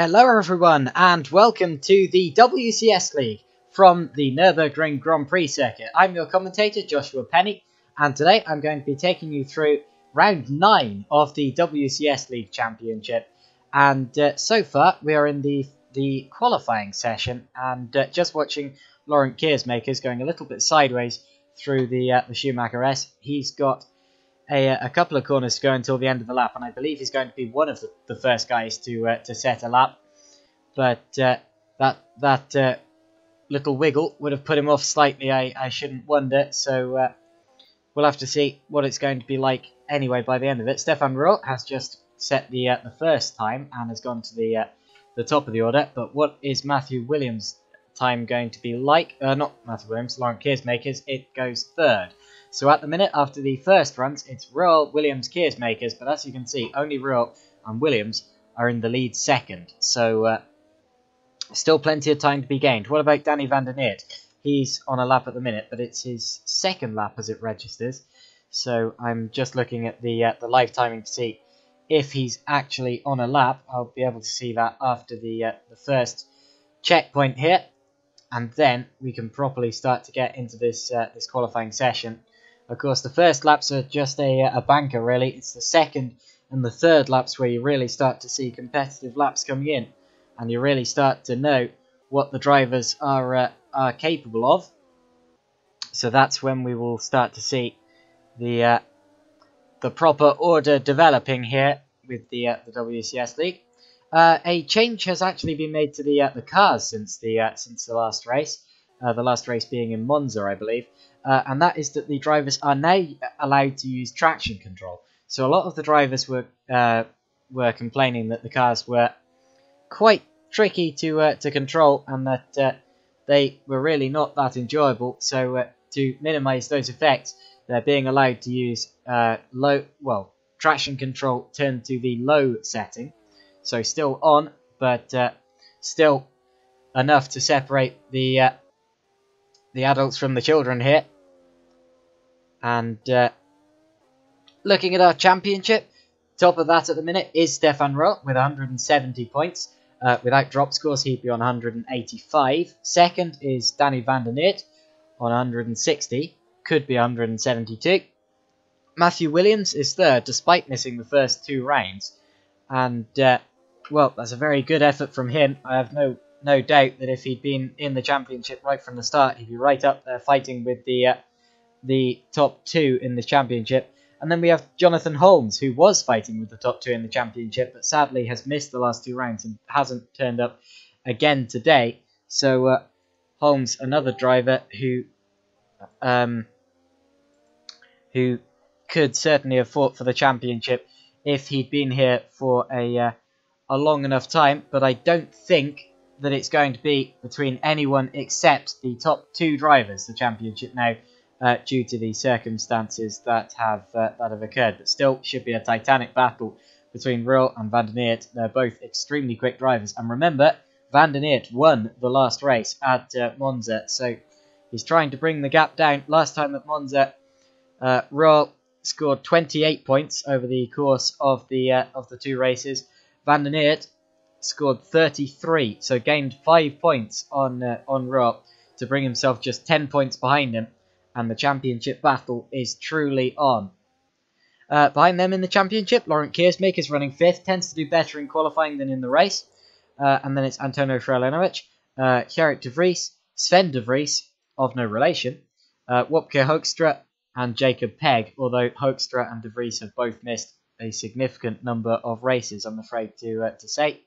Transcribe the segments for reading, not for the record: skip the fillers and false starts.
Hello everyone and welcome to the WCS League from the Nurburgring Grand Prix circuit. I'm your commentator Joshua Penny and today I'm going to be taking you through round 9 of the WCS League Championship, and so far we are in the qualifying session and just watching Laurent Keersmakers going a little bit sideways through the Schumacher S. He's got a couple of corners to go until the end of the lap, and I believe he's going to be one of the first guys to set a lap. But that little wiggle would have put him off slightly, I shouldn't wonder. So we'll have to see what it's going to be like anyway by the end of it. Stefan Roth has just set the first time and has gone to the top of the order. But what is Matthew Williams' time going to be like? Not Matthew Williams, Laurent Keersmakers. It goes third. So at the minute, after the first runs, it's Royal, Williams, Keersmakers, but as you can see, only Royal and Williams are in the lead second. So still plenty of time to be gained. What about Danny van der Neert? He's on a lap at the minute, but it's his second lap as it registers. So I'm just looking at the live timing to see if he's actually on a lap. I'll be able to see that after the first checkpoint here, and then we can properly start to get into this qualifying session. Of course, the first laps are just a banker, really. It's the second and the third laps where you really start to see competitive laps coming in, and you really start to know what the drivers are capable of. So that's when we will start to see the proper order developing here with the WCS League. A change has actually been made to the cars since the last race. The last race being in Monza, I believe. And that is that the drivers are now allowed to use traction control. So a lot of the drivers were complaining that the cars were quite tricky to control, and that they were really not that enjoyable. So to minimise those effects, they're being allowed to use traction control turned to the low setting. So still on, but still enough to separate the adults from the children here. And looking at our championship, top of that at the minute is Stefan Roth with 170 points. Without drop scores, he'd be on 185. Second is Danny van der Neert on 160, could be 172. Matthew Williams is third, despite missing the first two rounds. And, well, that's a very good effort from him. I have no doubt that if he'd been in the championship right from the start, he'd be right up there fighting with the top two in the championship. And then we have Jonathan Holmes, who was fighting with the top two in the championship, but sadly has missed the last two rounds and hasn't turned up again today. So Holmes, another driver who could certainly have fought for the championship if he'd been here for a long enough time, but I don't think that it's going to be between anyone except the top two drivers, the championship now, due to the circumstances that have occurred. But still, should be a titanic battle between Royal and van der Neert. They're both extremely quick drivers. And remember, van der Neert won the last race at Monza, so he's trying to bring the gap down. Last time at Monza, Royal scored 28 points over the course of the two races. Van der Neert scored 33, so gained 5 points on Roth to bring himself just 10 points behind him, and the championship battle is truly on. Behind them in the championship, Laurent Keersmakers running 5th, tends to do better in qualifying than in the race. And then it's Antonio Frelenovic, Gerrit de Vries, Sven de Vries, of no relation, Wopke Hoekstra, and Jacob Pegg, although Hoekstra and de Vries have both missed a significant number of races, I'm afraid to say.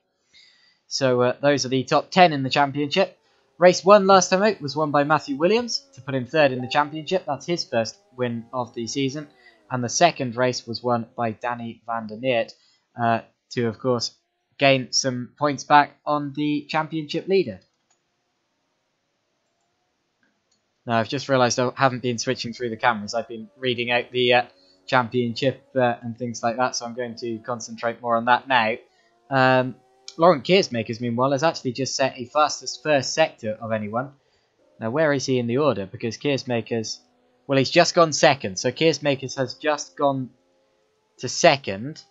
So those are the top 10 in the championship. Race 1 last time out was won by Matthew Williams to put him third in the championship. That's his first win of the season. And the second race was won by Danny van der Neert to, of course, gain some points back on the championship leader. Now, I've just realised I haven't been switching through the cameras. I've been reading out the championship and things like that, so I'm going to concentrate more on that now. Laurent Keersmakers, meanwhile, has actually just set a fastest first sector of anyone. Now, where is he in the order? Because Keersmakers, well, he's just gone second. So Keersmakers has just gone to second.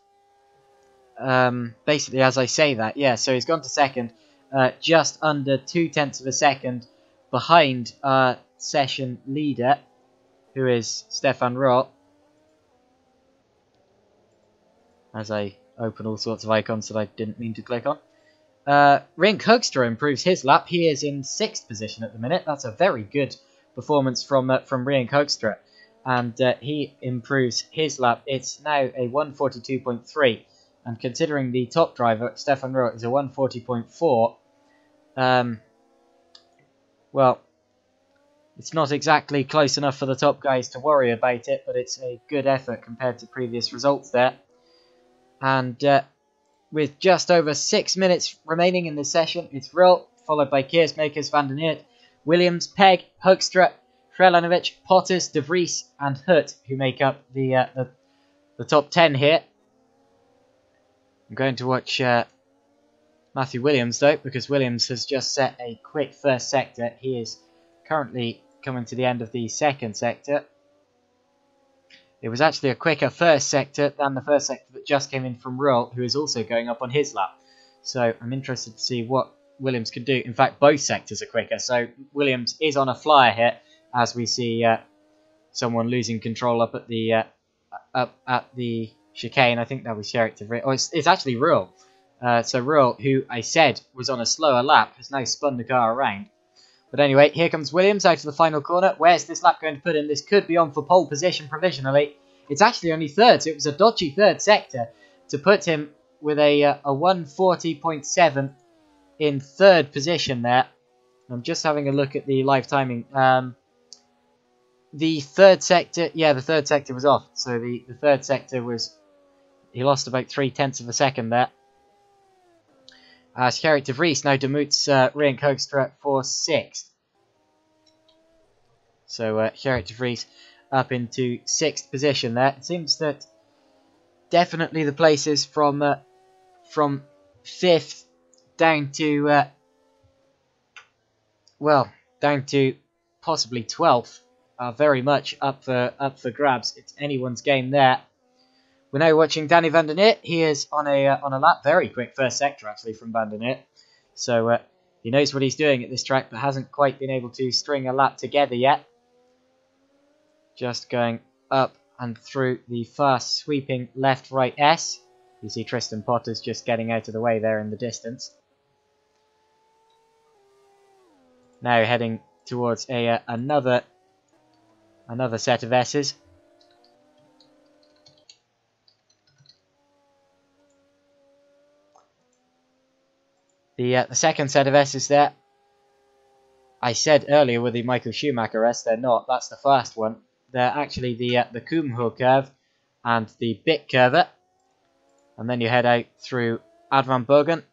basically as I say that, yeah, so he's gone to second, just under 0.2 of a second behind our session leader, who is Stefan Roth. As I open all sorts of icons that I didn't mean to click on. Rian Hoekstra improves his lap. He is in 6th position at the minute. That's a very good performance from Rian Hoekstra. And he improves his lap. It's now a 1:42.3. And considering the top driver, Stefan Roth, is a 1:40.4, well, it's not exactly close enough for the top guys to worry about it, but it's a good effort compared to previous results there. And with just over 6 minutes remaining in this session, it's Roth, followed by Keersmakers, Van der Neert, Williams, Pegg, Hoekstra, Krelanovic, Potters, De Vries, and Hut, who make up the top 10 here. I'm going to watch Matthew Williams, though, because Williams has just set a quick first sector. He is currently coming to the end of the second sector. It was actually a quicker first sector than the first sector that just came in from Roth, who is also going up on his lap. So I'm interested to see what Williams can do. In fact, both sectors are quicker, so Williams is on a flyer here, as we see someone losing control up at the chicane. I think that was Sherrick de Vries. Oh, it's actually Roth. So Roth, who I said was on a slower lap, has now spun the car around. But anyway, here comes Williams out of the final corner. Where's this lap going to put him? This could be on for pole position provisionally. It's actually only third, so it was a dodgy third sector to put him with a 1:40.7 in third position there. I'm just having a look at the live timing. The third sector, yeah, the third sector was off. So the third sector was, he lost about 0.3 of a second there. Sherrick de Vries now demotes Rian Hoekstra for 6th. So Sherrick de Vries up into 6th position there. It seems that definitely the places from 5th down to down to possibly 12th are very much up for grabs. It's anyone's game there. We're now watching Danny Van der Neert. He is on a lap, very quick first sector actually from Van der Neert. So he knows what he's doing at this track, but hasn't quite been able to string a lap together yet. Just going up and through the fast sweeping left-right S. You see Tristan Potters just getting out of the way there in the distance. Now heading towards another set of S's. The second set of S's there, I said earlier were the Michael Schumacher S. They're not. That's the fast one. They're actually the Kumho curve and the Bit curver. And then you head out through Advan Bogen,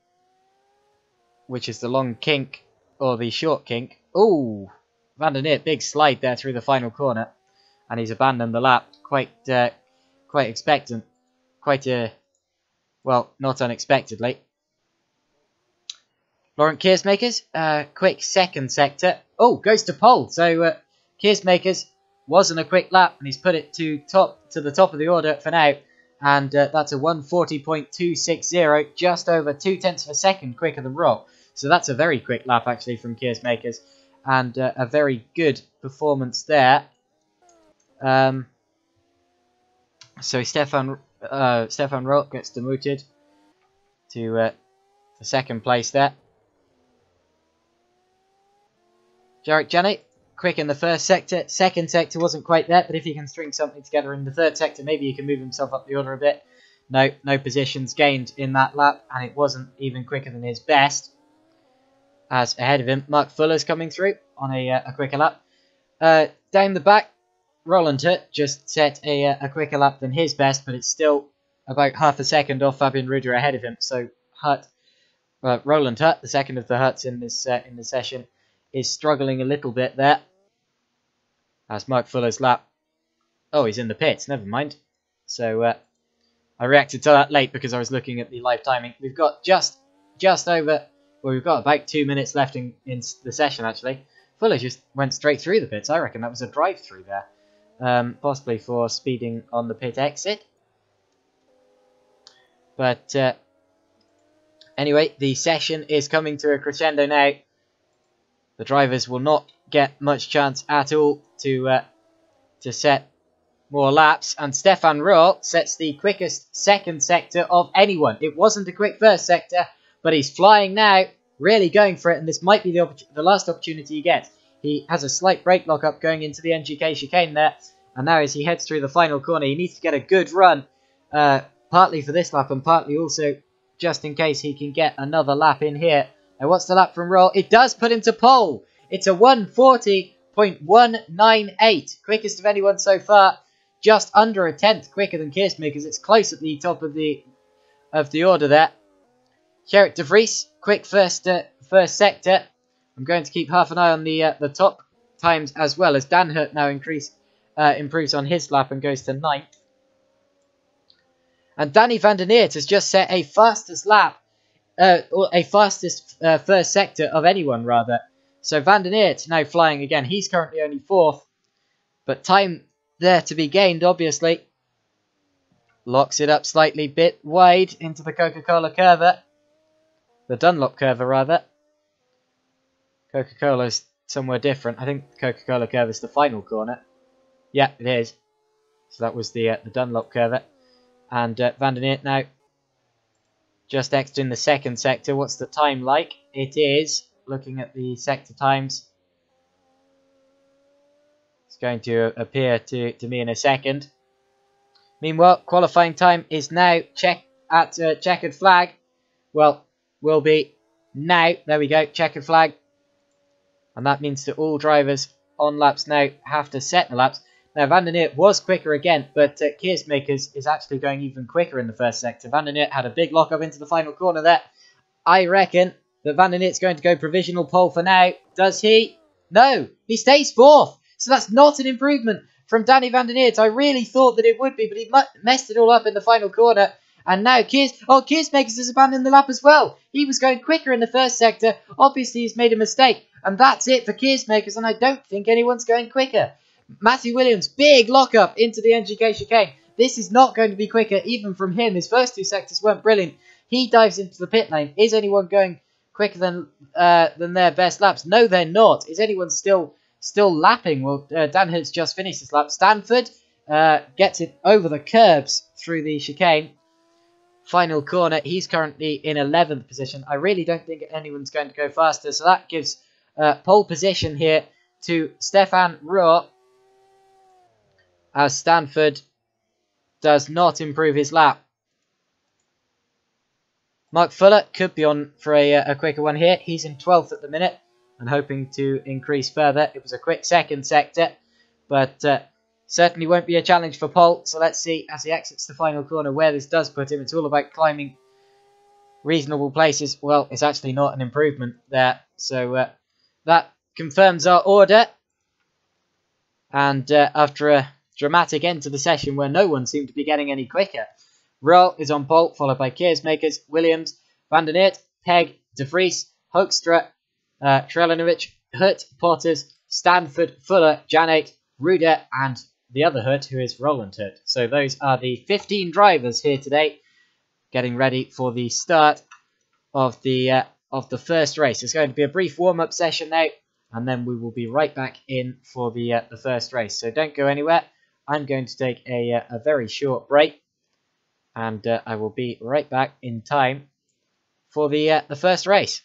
which is the long kink or the short kink. Ooh, Van der Neert, big slide there through the final corner, and he's abandoned the lap quite expectant, well, not unexpectedly. Laurent Keersmakers, quick second sector. Oh, goes to pole. So Keersmakers wasn't a quick lap, and he's put it to the top of the order for now. And that's a 1:40.260, just over 0.2 of a second quicker than Roth. So that's a very quick lap actually from Keersmakers, and a very good performance there. So Stefan Roth gets demoted to the second place there. Jarek Janet, quick in the first sector. Second sector wasn't quite there, but if he can string something together in the third sector, maybe he can move himself up the order a bit. No positions gained in that lap, and it wasn't even quicker than his best. As ahead of him, Mark Fuller's coming through on a quicker lap. Down the back, Roland Hut just set a quicker lap than his best, but it's still about half a second off Fabian Ruder ahead of him. So Roland Hut, the second of the Huts in this session, is struggling a little bit there. As Mark Fuller's lap, oh, he's in the pits. Never mind. So I reacted to that late because I was looking at the live timing. We've got just over. Well, we've got about 2 minutes left in the session, actually. Fuller just went straight through the pits. I reckon that was a drive-through there. Possibly for speeding on the pit exit. But anyway, the session is coming to a crescendo now. The drivers will not get much chance at all to set more laps, and Stefan Rohr sets the quickest second sector of anyone. It wasn't a quick first sector, but he's flying now, really going for it, and this might be the last opportunity he gets. He has a slight brake lock-up going into the NGK chicane there, and now as he heads through the final corner, he needs to get a good run, partly for this lap and partly also just in case he can get another lap in here. Now, what's the lap from Rohr? It does put him to pole. It's a 1:40.198, quickest of anyone so far. Just under a tenth quicker than Keersmakers. It's close at the top of the order there. Gerrit de Vries, quick first sector. I'm going to keep half an eye on the top times as well, as Dan Hurt now improves on his lap and goes to 9th. And Danny van der Neert has just set a fastest lap, or a fastest first sector of anyone rather. So van der Neert now flying again. He's currently only 4th, but time there to be gained, obviously. Locks it up slightly, bit wide into the Coca-Cola curve. The Dunlop curve, rather. Coca-Cola's somewhere different. I think the Coca-Cola curve is the final corner. Yeah, it is. So that was the Dunlop curve. And van der Neert now just exiting the second sector. What's the time like? It is, looking at the sector times, going to appear to me in a second. Meanwhile, qualifying time is now checkered flag. Well, will be now. There we go, checkered flag. And that means that all drivers on laps now have to set the laps. Now, van der Neert was quicker again, but Keersmakers is actually going even quicker in the first sector. Van der Neert had a big lock-up into the final corner there. I reckon that van der Neert's going to go provisional pole for now. Does he? No, he stays 4th. So that's not an improvement from Danny van der Neert. I really thought that it would be, but he messed it all up in the final corner. And now Keersmakers has abandoned the lap as well. He was going quicker in the first sector. Obviously, he's made a mistake. And that's it for Keersmakers, and I don't think anyone's going quicker. Matthew Williams, big lock-up into the NGK chicane. This is not going to be quicker, even from him. His first 2 sectors weren't brilliant. He dives into the pit lane. Is anyone going quicker than their best laps? No, they're not. Is anyone still lapping? Well, Dan Hurt's just finished his lap. Stanford gets it over the curbs through the chicane. Final corner, he's currently in 11th position. I really don't think anyone's going to go faster, so that gives pole position here to Stefan Rohr, as Stanford does not improve his lap. Mark Fuller could be on for a quicker one here. He's in 12th at the minute and hoping to increase further. It was a quick second sector, but certainly won't be a challenge for pole. So let's see as he exits the final corner where this does put him. It's all about climbing reasonable places. Well, it's actually not an improvement there. So that confirms our order. And after a dramatic end to the session where no one seemed to be getting any quicker, Rohr is on pole, followed by Keersmakers, Williams, van der Neert, Pegg, de Vries, Hoekstra, Krelinovic, Hurt, Potters, Stanford, Fuller, Janet, Ruder, and the other Hurt, who is Roland Hurt. So those are the 15 drivers here today, getting ready for the start of the first race. It's going to be a brief warm-up session now, and then we will be right back in for the first race. So don't go anywhere. I'm going to take a very short break, and I will be right back in time for the first race.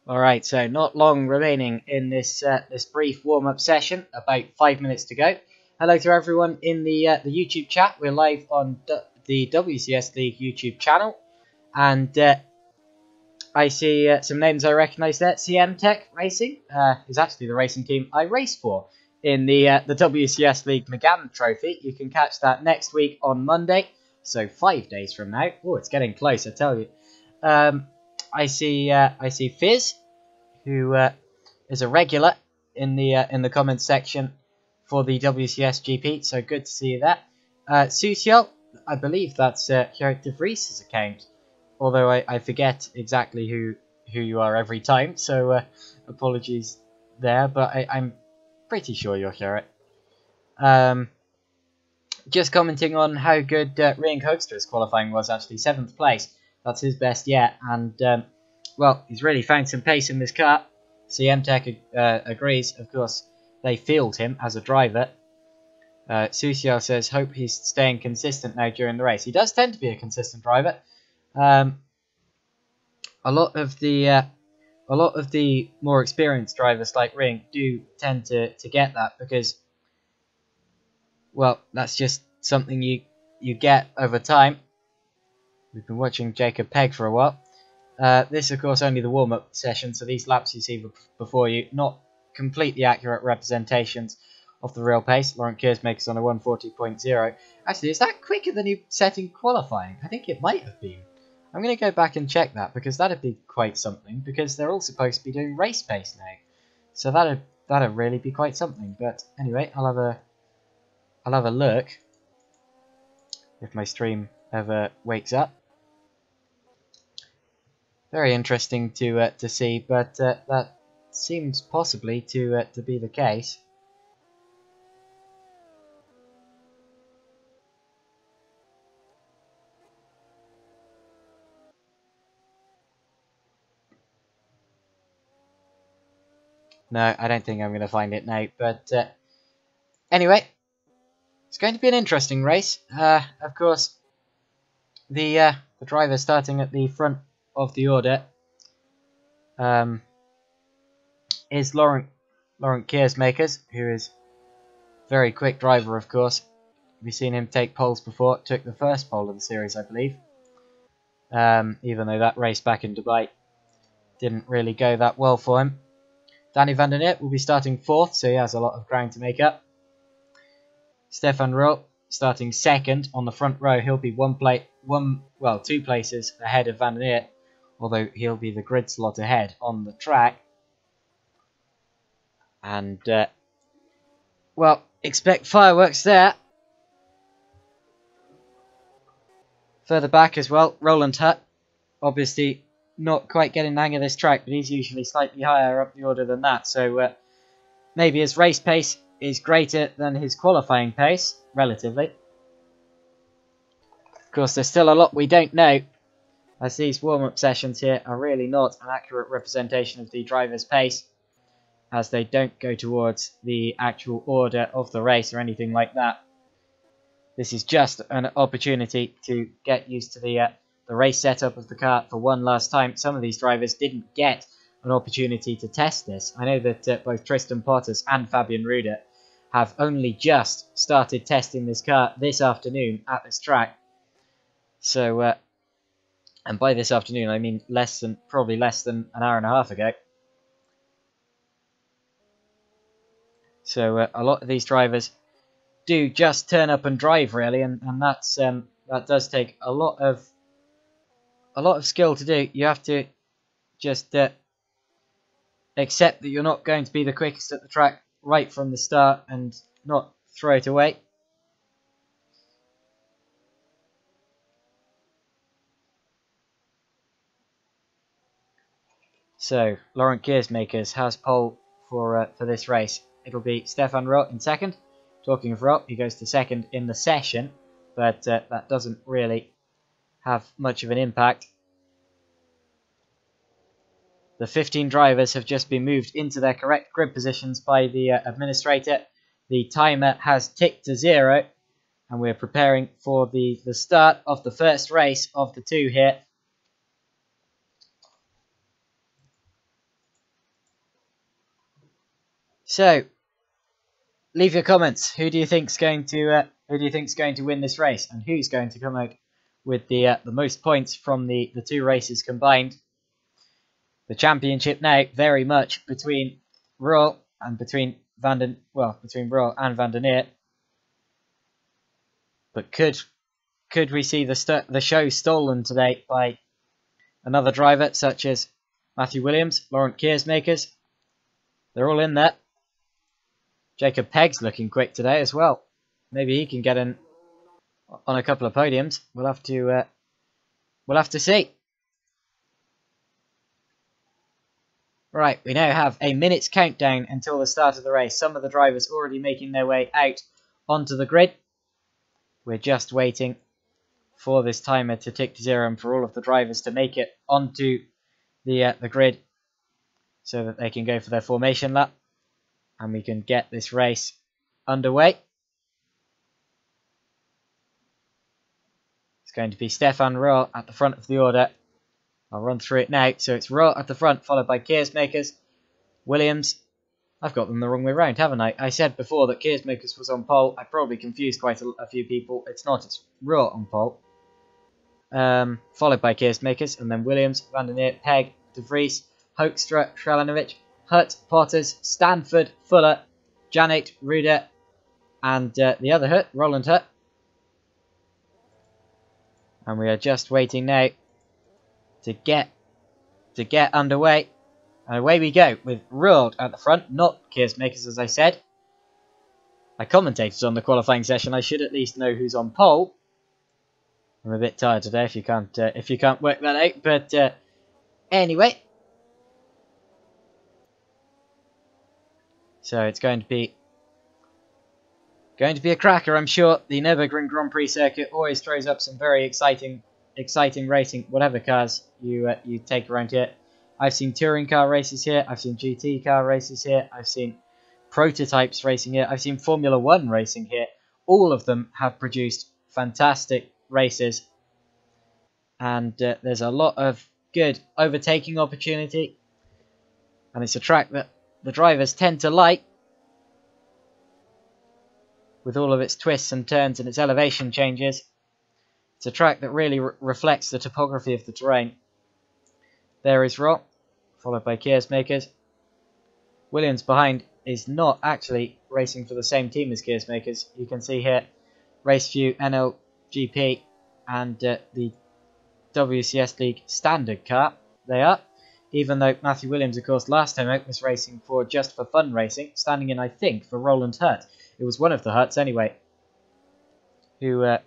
Alright, so not long remaining in this this brief warm-up session, about 5 minutes to go. Hello to everyone in the YouTube chat. We're live on the WCS League YouTube channel, and I see some names I recognise there. CM Tech Racing is actually the racing team I race for in the WCS League Megané Trophy. You can catch that next week on Monday, so 5 days from now. Oh, it's getting close, I tell you. I see Fizz, who is a regular in the comments section for the WCS GP. So good to see you there. Susiel, I believe that's Gerrit de Vries's account, although I forget exactly who you are every time. So apologies there, but I'm pretty sure you're Gerrit. Just commenting on how good Rian Hoekstra's qualifying was, actually 7th place. That's his best yet, and well, he's really found some pace in this car. CM Tech agrees. Of course, they field him as a driver. Susiel says, hope he's staying consistent now during the race. He does tend to be a consistent driver. A lot of the more experienced drivers like Ring do tend to get that, because, well, that's just something you get over time. We've been watching Jacob Pegg for a while. This, of course, only the warm-up session, so these laps you see before you, not completely accurate representations of the real pace. Laurent Keersmaker's on a 140.0. Actually, is that quicker than he set in qualifying? I think it might have been. I'm going to go back and check that, because that'd be quite something, because they're all supposed to be doing race pace now. So that'd really be quite something. But anyway, I'll have a look if my stream ever wakes up. Very interesting to see, but that seems possibly to be the case. No, I don't think I'm going to find it now. But anyway, it's going to be an interesting race. Of course, the driver starting at the front of the order is Laurent Keersmakers, who is a very quick driver, of course. We've seen him take poles before. Took the first pole of the series, I believe. Even though that race back in Dubai didn't really go that well for him. Danny van der Neer will be starting 4th, so he has a lot of ground to make up. Stefan Roel starting 2nd on the front row. He'll be 2 places ahead of van der Neer, although he'll be the grid slot ahead on the track. And, well, expect fireworks there. Further back as well, Roland Hutt, obviously not quite getting the hang of this track, but he's usually slightly higher up the order than that. So maybe his race pace is greater than his qualifying pace, relatively. Of course, there's still a lot we don't know, as these warm-up sessions here are really not an accurate representation of the driver's pace, as they don't go towards the actual order of the race or anything like that. This is just an opportunity to get used to the race setup of the car for one last time. Some of these drivers didn't get an opportunity to test this. I know that both Tristan Pottas and Fabian Ruder have only just started testing this car this afternoon at this track. So, and by this afternoon I mean probably less than an hour and a half ago. So a lot of these drivers do just turn up and drive, really, and that's that does take a lot of skill to do. You have to just accept that you're not going to be the quickest at the track right from the start and not throw it away. So Laurent Keersmakers has pole for this race. It'll be Stefan Roth in 2nd. Talking of Roth, he goes to 2nd in the session, but that doesn't really have much of an impact. The 15 drivers have just been moved into their correct grid positions by the administrator. The timer has ticked to 0, and we're preparing for the start of the first race of the 2 here. So, leave your comments. Who do you think's going to win this race, and who's going to come out with the most points from the two races combined? The championship now very much between Roel and between Roel and Van der Neer. But could we see the show stolen today by another driver such as Matthew Williams, Laurent Keersmakers? They're all in there. Jacob Pegg's looking quick today as well. Maybe he can get in on a couple of podiums. We'll have to see. Right, we now have a minute's countdown until the start of the race. Some of the drivers already making their way out onto the grid. We're just waiting for this timer to tick to 0 and for all of the drivers to make it onto the grid so that they can go for their formation lap. And we can get this race underway. It's going to be Stefan Roel at the front of the order. I'll run through it now. So it's Roel at the front, followed by Keersmakers, Williams. I've got them the wrong way round, haven't I? I said before that Keersmakers was on pole. I probably confused quite a few people. It's not. It's Roel on pole. Followed by Keersmakers, and then Williams, Van der Neer, Pegg, De Vries, Hoekstra, Shrelanovic, Hutt, Potters, Stanford, Fuller, Janet, Ruder, and the other Hutt, Roland Hutt. And we are just waiting now to get underway. And away we go with Roel at the front, not Keersmakers, as I said. I commentated on the qualifying session. I should at least know who's on pole. I'm a bit tired today. If you can't work that out, but anyway. So it's going to be a cracker, I'm sure. The Nurburgring Grand Prix circuit always throws up some very exciting racing, whatever cars you take around here. I've seen touring car races here. I've seen GT car races here. I've seen prototypes racing here. I've seen Formula 1 racing here. All of them have produced fantastic races, and there's a lot of good overtaking opportunity, and it's a track that the drivers tend to like, with all of its twists and turns and its elevation changes. It's a track that really reflects the topography of the terrain. There is Roel, followed by Keersmakers. Williams behind is not actually racing for the same team as Keersmakers. You can see here RaceView, NL GP, and the WCSLeague standard car. They are. Even though Matthew Williams, of course, last time out was racing for Just for Fun Racing, standing in, I think, for Roland Hutt. It was one of the Hutts, anyway, who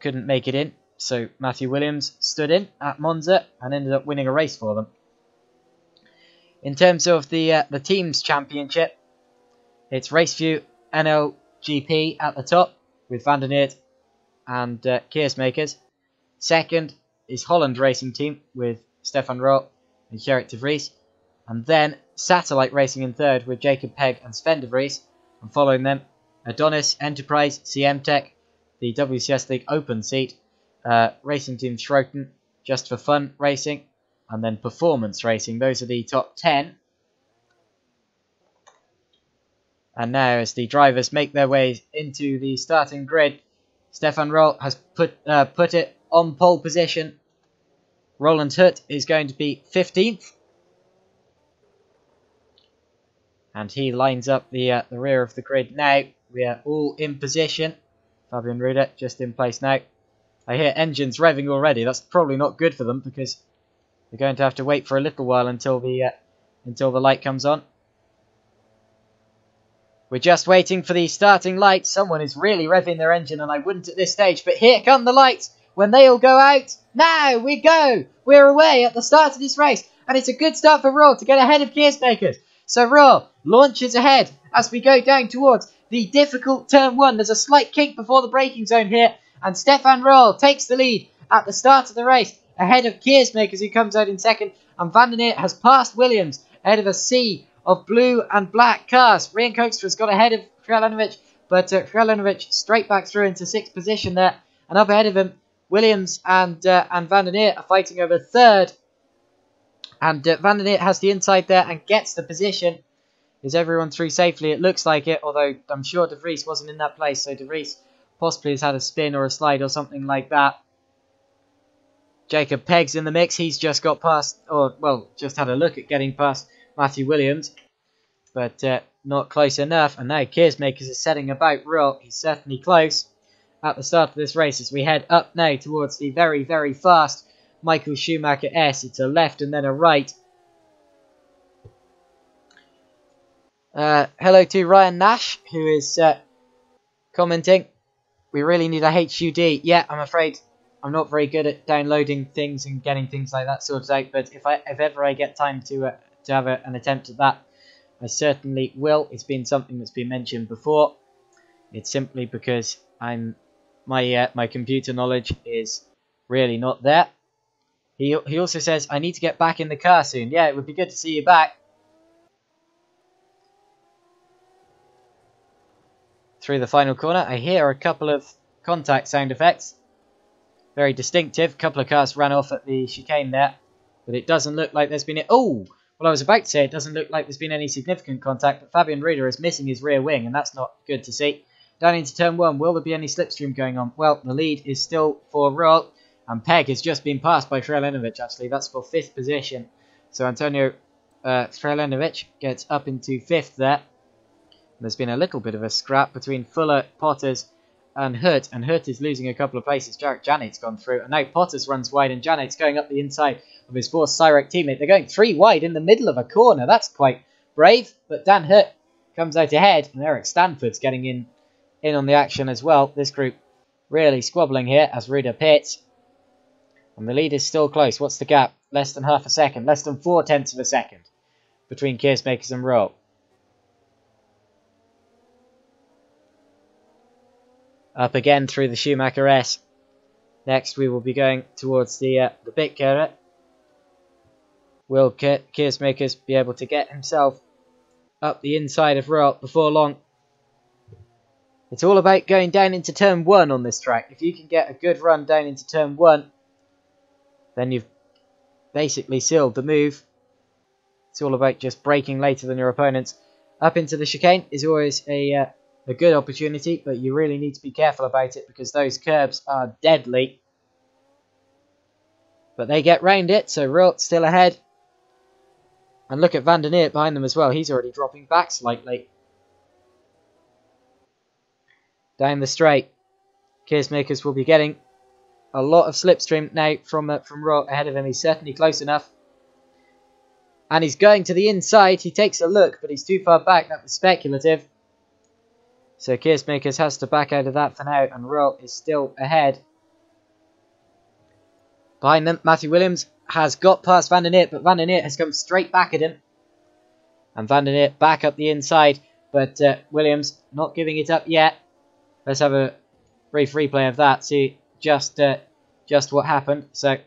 couldn't make it in. So Matthew Williams stood in at Monza and ended up winning a race for them. In terms of the team's championship, it's RaceView NL GP at the top with Van der Neer and Keersmakers. Second is Holland Racing Team with Stefan Roel and Gerrit de Vries. And then Satellite Racing in third with Jacob Pegg and Sven de Vries. And following them, Adonis, Enterprise, CM Tech, the WCS League Open seat, Racing Team Schroten, Just for Fun Racing, and then Performance Racing. Those are the top 10. And now, as the drivers make their way into the starting grid, Stefan Roel has put it on pole position. Roland Hutt is going to be 15th. And he lines up the rear of the grid now. We are all in position. Fabian Ruder just in place now. I hear engines revving already. That's probably not good for them because they're going to have to wait for a little while until the light comes on. We're just waiting for the starting lights. Someone is really revving their engine, and I wouldn't at this stage. But here come the lights. When they all go out, now we go. We're away at the start of this race. And it's a good start for Roel to get ahead of Keersmakers. So Roel launches ahead as we go down towards the difficult turn 1. There's a slight kink before the braking zone here. And Stefan Roel takes the lead at the start of the race, ahead of Keersmakers, who comes out in second. And Van der Neer has passed Williams ahead of a sea of blue and black cars. Rian Hoekstra's got ahead of Shrelanovic, but Shrelanovic straight back through into 6th position there. And up ahead of him, Williams and Van der Neer are fighting over third. And Van der Neer has the inside there and gets the position. Is everyone through safely? It looks like it, although I'm sure De Vries wasn't in that place, so De Vries possibly has had a spin or a slide or something like that. Jacob Pegg's in the mix. He's just got past, or, well, just had a look at getting past Matthew Williams, but not close enough. And now Keersmakers is setting about Ruhl. He's certainly close at the start of this race as we head up now towards the very, very fast Michael Schumacher S. It's a left and then a right. Hello to Ryan Nash, who is commenting. We really need a HUD. Yeah, I'm afraid I'm not very good at downloading things and getting things like that sorted out. But if ever I get time to have an attempt at that, I certainly will. It's been something that's been mentioned before. It's simply because my computer knowledge is really not there. He also says I need to get back in the car soon. Yeah, it would be good to see you back. Through the final corner, I hear a couple of contact sound effects. Very distinctive. A couple of cars ran off at the chicane there. But it doesn't look like there's been... Oh! Well, I was about to say it doesn't look like there's been any significant contact, but Fabian Ruder is missing his rear wing, and that's not good to see. Down into turn 1, will there be any slipstream going on? Well, the lead is still for Ruhl, and Pegg has just been passed by Frelenovic, actually. That's for 5th position. So Antonio Frelenovic gets up into 5th there. There's been a little bit of a scrap between Fuller, Potters and Hurt is losing a couple of places. Jarek Janet's gone through, and now Potters runs wide, and Janet's going up the inside of his fourth Cyrek teammate. They're going 3 wide in the middle of a corner. That's quite brave, but Dan Hurt comes out ahead, and Eric Stanford's getting in on the action as well. This group really squabbling here as Ruder pits, and the lead is still close. What's the gap? Less than half a second, less than 0.4 of a second between Keersmakers and Ruhl. Up again through the Schumacher S. Next we will be going towards the bit carrot. Will Keersmakers be able to get himself up the inside of Ruhl before long? It's all about going down into turn 1 on this track. If you can get a good run down into turn 1, then you've basically sealed the move. It's all about just braking later than your opponents. Up into the chicane is always a good opportunity, but you really need to be careful about it because those curbs are deadly. But they get round it, so Ruhl still ahead. And look at Van der Neert behind them as well. He's already dropping back slightly. Down the straight, Keersmakers will be getting a lot of slipstream now from Ruhl ahead of him. He's certainly close enough. And he's going to the inside. He takes a look, but he's too far back. That was speculative. So Keersmakers has to back out of that for now, and Ruhl is still ahead. Behind them, Matthew Williams has got past Van der Neert, but Van der Neert has come straight back at him. And Van der Neert back up the inside, but Williams not giving it up yet. Let's have a brief replay of that, see just what happened. So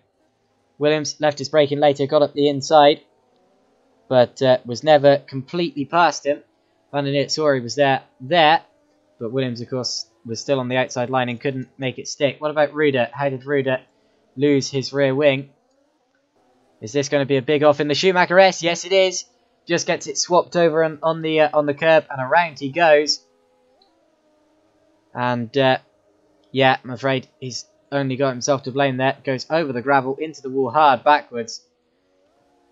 Williams left his braking later, got up the inside, but was never completely past him. Van der Neert saw he was there, but Williams, of course, was still on the outside line and couldn't make it stick. What about Ruder? How did Ruder lose his rear wing? Is this going to be a big off in the Schumacher S? Yes, it is. Just gets it swapped over on the curb, and around he goes. And yeah, I'm afraid he's only got himself to blame there. Goes over the gravel into the wall hard backwards,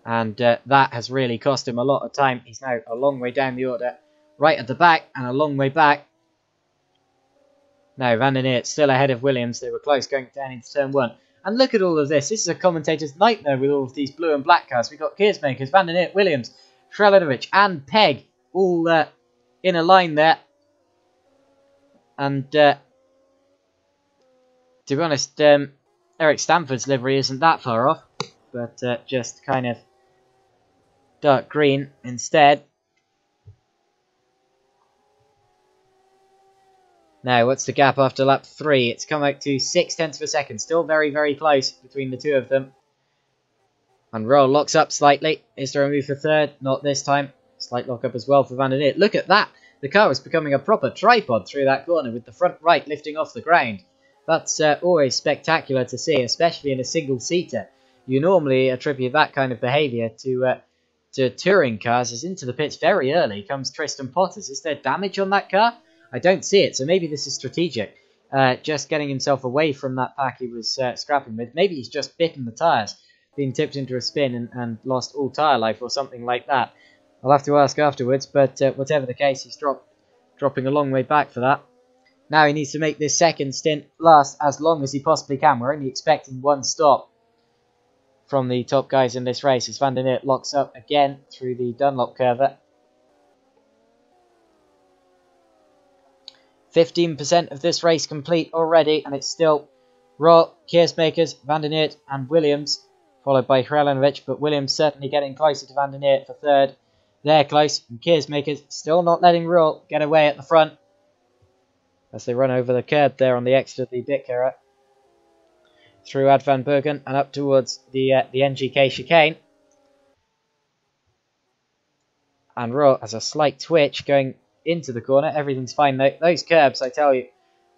and that has really cost him a lot of time. He's now a long way down the order, right at the back, and a long way back. Now Van der Neert still ahead of Williams. They were close going down into turn 1. And look at all of this. This is a commentator's nightmare with all of these blue and black cars. We've got Keersmakers, Van der Neert, Williams, Frelenovic and Pegg all in a line there. And to be honest, Eric Stanford's livery isn't that far off, but just kind of dark green instead. Now, what's the gap after lap 3? It's come out to 0.6 of a second. Still very, very close between the two of them. And Ruhl locks up slightly. Is there a move for third? Not this time. Slight lock up as well for Van der Neert. Look at that. The car is becoming a proper tripod through that corner with the front right lifting off the ground. That's always spectacular to see, especially in a single-seater. You normally attribute that kind of behaviour to to touring cars as into the pits very early comes Tristan Potters. Is there damage on that car? I don't see it, so maybe this is strategic. Just getting himself away from that pack he was scrapping with. Maybe he's just bitten the tyres, been tipped into a spin and lost all tyre life or something like that. I'll have to ask afterwards, but whatever the case, he's dropping a long way back for that. Now he needs to make this second stint last as long as he possibly can. We're only expecting one stop from the top guys in this race as Van der Neert locks up again through the Dunlop curve. 15% of this race complete already, and it's still Rot, Keersmakers, Van der Neert and Williams, followed by Hrelenovic, but Williams certainly getting closer to Van der Neert for third. They're close, and Keersmakers still not letting Rot get away at the front as they run over the curb there on the exit of the Bitkerra through Ad Van Bergen and up towards the NGK chicane. And Rot has a slight twitch going into the corner. Everything's fine though. Those curbs, I tell you,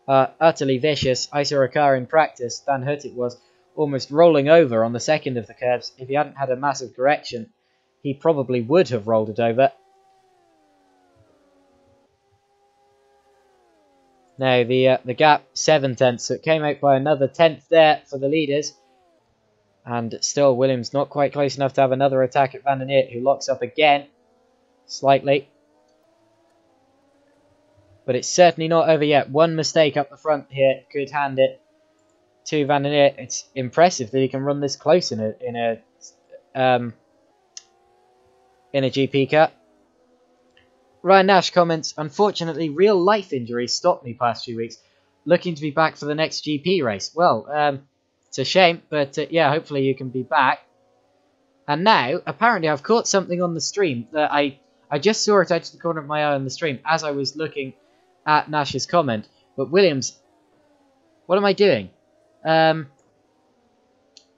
are utterly vicious. I saw a car in practice, Dan Hutt it was, almost rolling over on the second of the curbs. If he hadn't had a massive correction, he probably would have rolled it over. Now the gap 7 tenths, so it came out by another tenth there for the leaders. And still Williams not quite close enough to have another attack at Van der Neert, who locks up again slightly. But it's certainly not over yet. One mistake up the front here could hand it to Van der Neert. It's impressive that he can run this close in a GP car. Ryan Nash comments, unfortunately, real life injuries stopped me past few weeks. Looking to be back for the next GP race. Well, it's a shame, but yeah, hopefully you can be back. And now, apparently I've caught something on the stream that I just saw it out of the corner of my eye on the stream as I was looking at Nash's comment. But Williams, what am I doing? I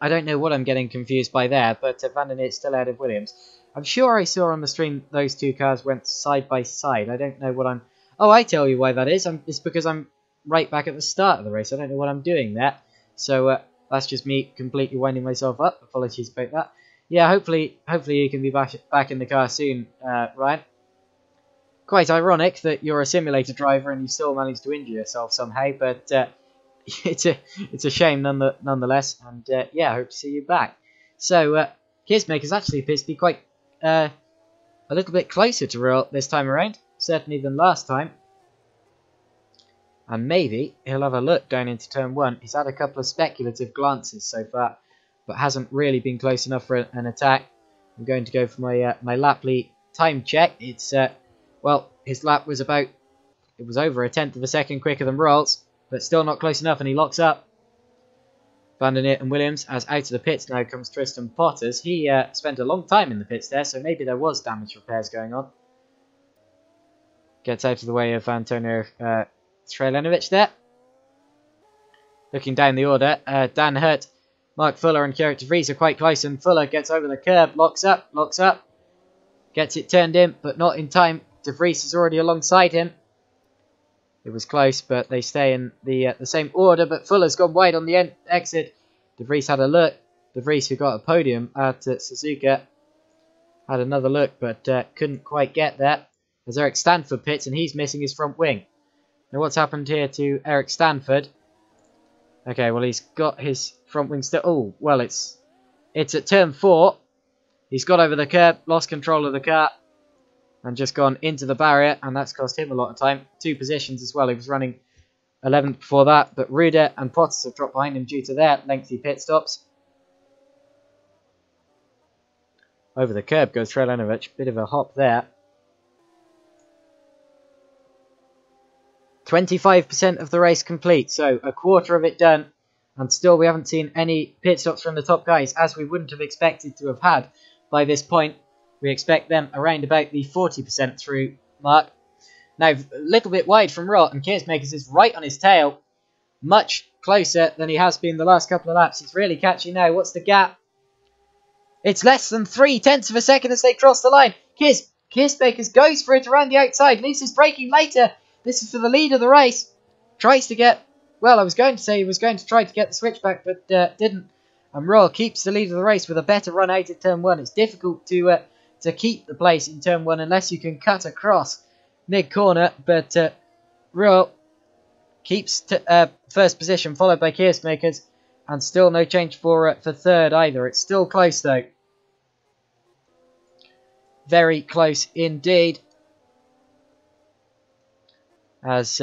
don't know what I'm getting confused by there, but Van der Neert's still ahead of Williams. I'm sure I saw on the stream those two cars went side by side. I don't know what I'm... Oh, I tell you why that is. It's because I'm right back at the start of the race. I don't know what I'm doing there. So that's just me completely winding myself up. Apologies about that. Yeah, hopefully you can be back in the car soon, Ryan. Quite ironic that you're a simulator driver and you still managed to injure yourself somehow, but it's a shame nonetheless. And yeah, I hope to see you back. So Keersmakers actually appears to be quite a little bit closer to Real this time around, certainly than last time. And maybe he'll have a look down into turn 1. He's had a couple of speculative glances so far, but hasn't really been close enough for an attack. I'm going to go for my Lapley time check. It's well, his lap was over a tenth of a second quicker than Royals, but still not close enough, and he locks up Van der Neert and Williams. As out of the pits now comes Tristan Potters. He spent a long time in the pits there, so maybe there was damage repairs going on. Gets out of the way of Antonio Hrelenovic there. Looking down the order, Dan Hutt, Mark Fuller and Kjell de Vries are quite close, and Fuller gets over the curb, locks up, gets it turned in, but not in time. De Vries is already alongside him. It was close, but they stay in the same order, but Fuller's gone wide on the exit. De Vries had a look. De Vries, who got a podium at Suzuka, had another look, but couldn't quite get there. As Eric Stanford pits, and he's missing his front wing. Now what's happened here to Eric Stanford? Okay, well he's got his front wing still. Oh, well it's at turn 4. He's got over the curb, lost control of the car, and just gone into the barrier, and that's cost him a lot of time. 2 positions as well. He was running 11th before that, but Ruder and Potters have dropped behind him due to their lengthy pit stops. Over the curb goes Hrelenovic. Bit of a hop there. 25% of the race complete, so a quarter of it done, and still we haven't seen any pit stops from the top guys, as we wouldn't have expected to have had by this point. We expect them around about the 40% through mark. Now, a little bit wide from Rot, and Keersmakers is right on his tail. Much closer than he has been the last couple of laps. He's really catchy now. What's the gap? It's less than 3 tenths of a second as they cross the line. Keersmakers goes for it around the outside. Leaves his braking later. This is for the lead of the race. Tries to get... Well, I was going to say he was going to try to get the switchback, but didn't. And Royal keeps the lead of the race with a better run out at turn 1. It's difficult to to keep the place in turn 1 unless you can cut across mid-corner. But Ruhl keeps first position, followed by Keersmakers, and still no change for third either. It's still close though. Very close indeed. As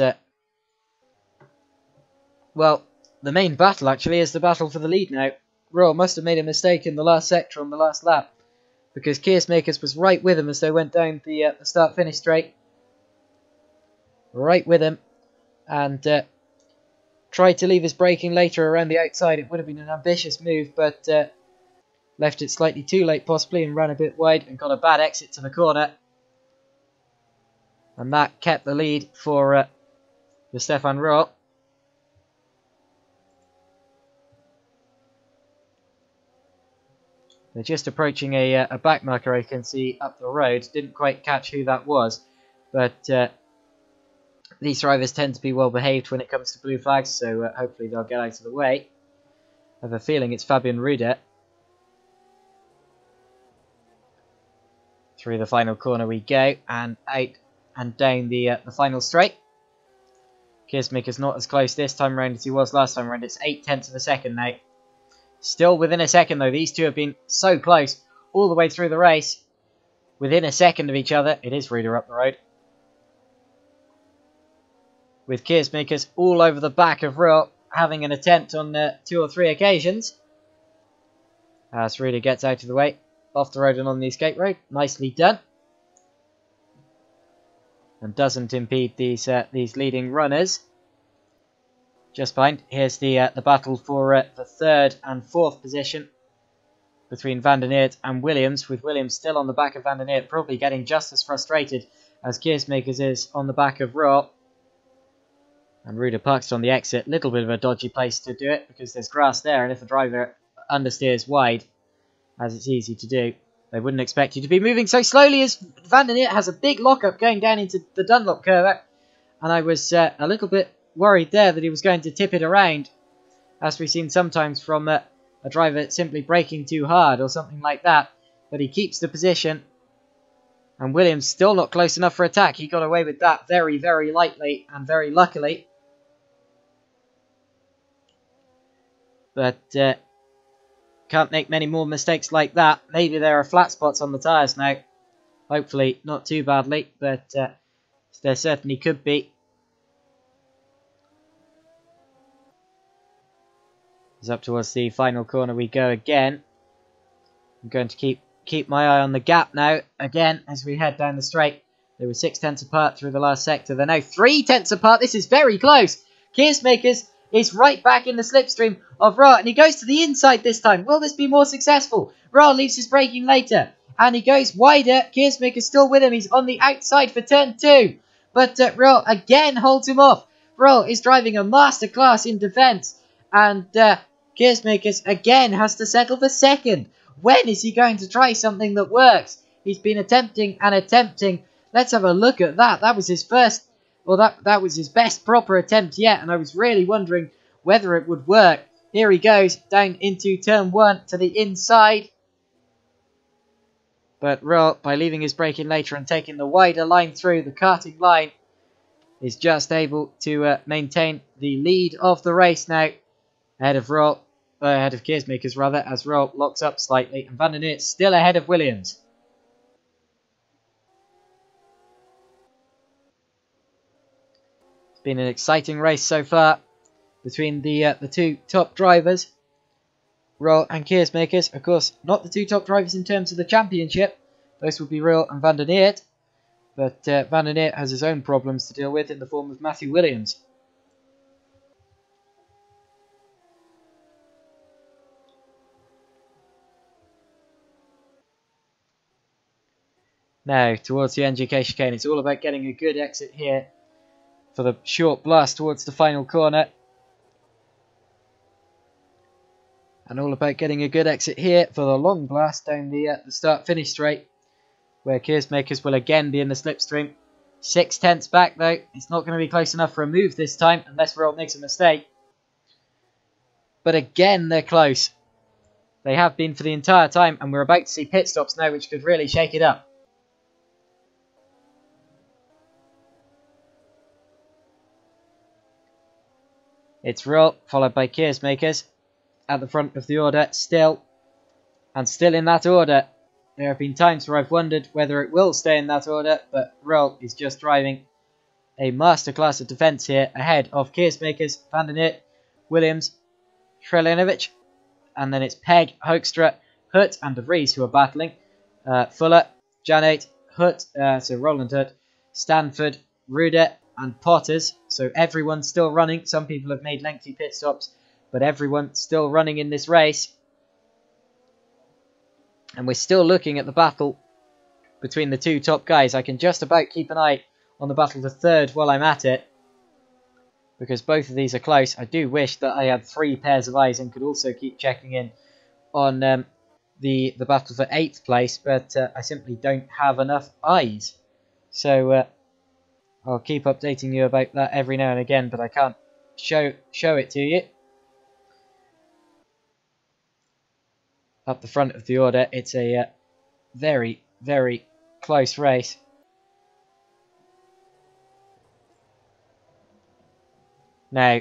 well, the main battle actually is the battle for the lead now. Ruhl must have made a mistake in the last sector on the last lap, because Keersmakers was right with him as they went down the start-finish straight. Right with him, and tried to leave his braking later around the outside. It would have been an ambitious move, but left it slightly too late possibly and ran a bit wide and got a bad exit to the corner. And that kept the lead for Stefan Ruhl. They're just approaching a back marker I can see up the road. Didn't quite catch who that was, but these drivers tend to be well behaved when it comes to blue flags, so hopefully they'll get out of the way. I have a feeling it's Fabian Ruder. Through the final corner we go, and out and down the final straight. Keersmakers not as close this time round as he was last time round. It's 0.8 of a second now. Still within a second though. These two have been so close all the way through the race. Within a second of each other. It is Ruder up the road. With Keersmakers all over the back of Ruhl, having an attempt on 2 or 3 occasions. As Ruder gets out of the way. Off the road and on the escape road. Nicely done. And doesn't impede these leading runners. Just behind, here's the battle for the 3rd and 4th position between Van der Neert and Williams, with Williams still on the back of Van der Neert, probably getting just as frustrated as Keersmakers is on the back of Ruhl. And Ruder parks on the exit. Little bit of a dodgy place to do it because there's grass there, and if the driver understeers wide, as it's easy to do, they wouldn't expect you to be moving so slowly, as Van der Neert has a big lockup going down into the Dunlop curve. And I was a little bit worried there that he was going to tip it around, as we've seen sometimes from a driver simply braking too hard or something like that. But he keeps the position, and Williams still not close enough for attack. He got away with that very, very lightly and very luckily. But can't make many more mistakes like that. Maybe there are flat spots on the tyres now. Hopefully not too badly, but there certainly could be. As up towards the final corner we go again. I'm going to keep my eye on the gap now, again, as we head down the straight. They were 0.6 apart through the last sector. They're now 0.3 apart. This is very close. Keersmakers is right back in the slipstream of Ruhl, and he goes to the inside this time. Will this be more successful? Ruhl leaves his braking later, and he goes wider. Keersmakers still with him. He's on the outside for turn 2, but Ruhl again holds him off. Ruhl is driving a masterclass in defence, and Keersmakers again has to settle for second. When is he going to try something that works? He's been attempting and attempting. Let's have a look at that. That was his first, well, that was his best proper attempt yet, and I was really wondering whether it would work. Here he goes down into turn 1 to the inside. But Ruhl, by leaving his braking later and taking the wider line through the karting line, is just able to maintain the lead of the race now. Ahead of Keersmakers rather, as Ruhl locks up slightly, and Van der Neert still ahead of Williams. It's been an exciting race so far between the 2 top drivers, Ruhl and Keersmakers. Of course, not the 2 top drivers in terms of the championship. Those would be Ruhl and Van der Neert, but Van der Neert has his own problems to deal with in the form of Matthew Williams. Now, towards the NGK chicane, it's all about getting a good exit here for the short blast towards the final corner. And all about getting a good exit here for the long blast down the start-finish straight, where Keersmakers will again be in the slipstream. 0.6 back though. It's not going to be close enough for a move this time, unless Ruhl makes a mistake. But again, they're close. They have been for the entire time, and we're about to see pit stops now, which could really shake it up. It's Roll, followed by Keersmakers at the front of the order, still. And still in that order. There have been times where I've wondered whether it will stay in that order, but Roll is just driving a masterclass of defence here, ahead of Keersmakers, Van der Neert, Williams, Shrelinovic, and then it's Pegg, Hoekstra, Hutt, and De Vries who are battling. Fuller, Janet, Hutt, so Roland Hutt, Stanford, Ruder, and Potters. So everyone's still running. Some people have made lengthy pit stops, but everyone's still running in this race. And we're still looking at the battle between the two top guys. I can just about keep an eye on the battle for third while I'm at it, because both of these are close. I do wish that I had 3 pairs of eyes and could also keep checking in on the battle for 8th place, but I simply don't have enough eyes. So I'll keep updating you about that every now and again, but I can't show it to you. Up the front of the order, it's a very, very close race. Now,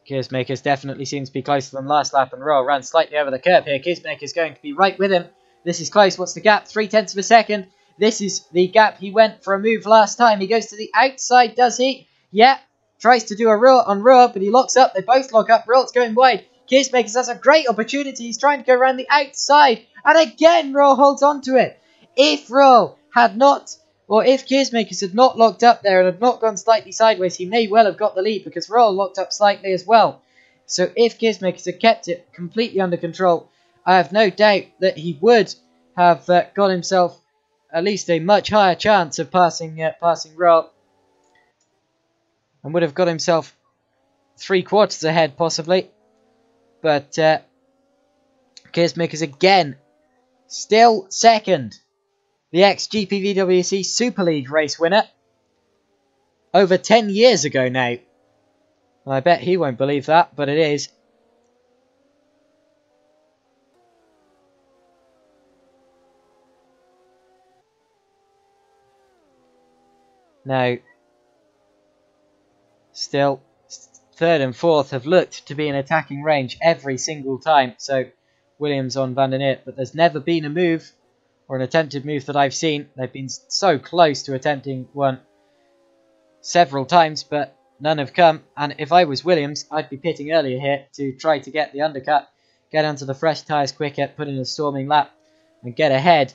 Keersmakers definitely seems to be closer than last lap, and Royal ran slightly over the curb here. Keersmakers going to be right with him. This is close. What's the gap? 0.3 of a second. This is the gap he went for a move last time. He goes to the outside, does he? Yeah. Tries to do a roll on Royal, but he locks up. They both lock up. Royal's going wide. Keersmakers has a great opportunity. He's trying to go around the outside. And again, Royal holds on to it. If Royal had not, or if Keersmakers had not locked up there and had not gone slightly sideways, he may well have got the lead, because Royal locked up slightly as well. So if Keersmakers had kept it completely under control, I have no doubt that he would have got himself at least a much higher chance of passing Royal, and would have got himself 3/4 ahead possibly. But Keersmakers again, still second. The ex-GP VWC Super League race winner. Over 10 years ago now. And I bet he won't believe that, but it is. Now, still, third and fourth have looked to be in attacking range every single time. So, Williams on Van der Neert, but there's never been a move, or an attempted move that I've seen. They've been so close to attempting one several times, but none have come. And if I was Williams, I'd be pitting earlier here to try to get the undercut, get onto the fresh tyres quicker, put in a storming lap, and get ahead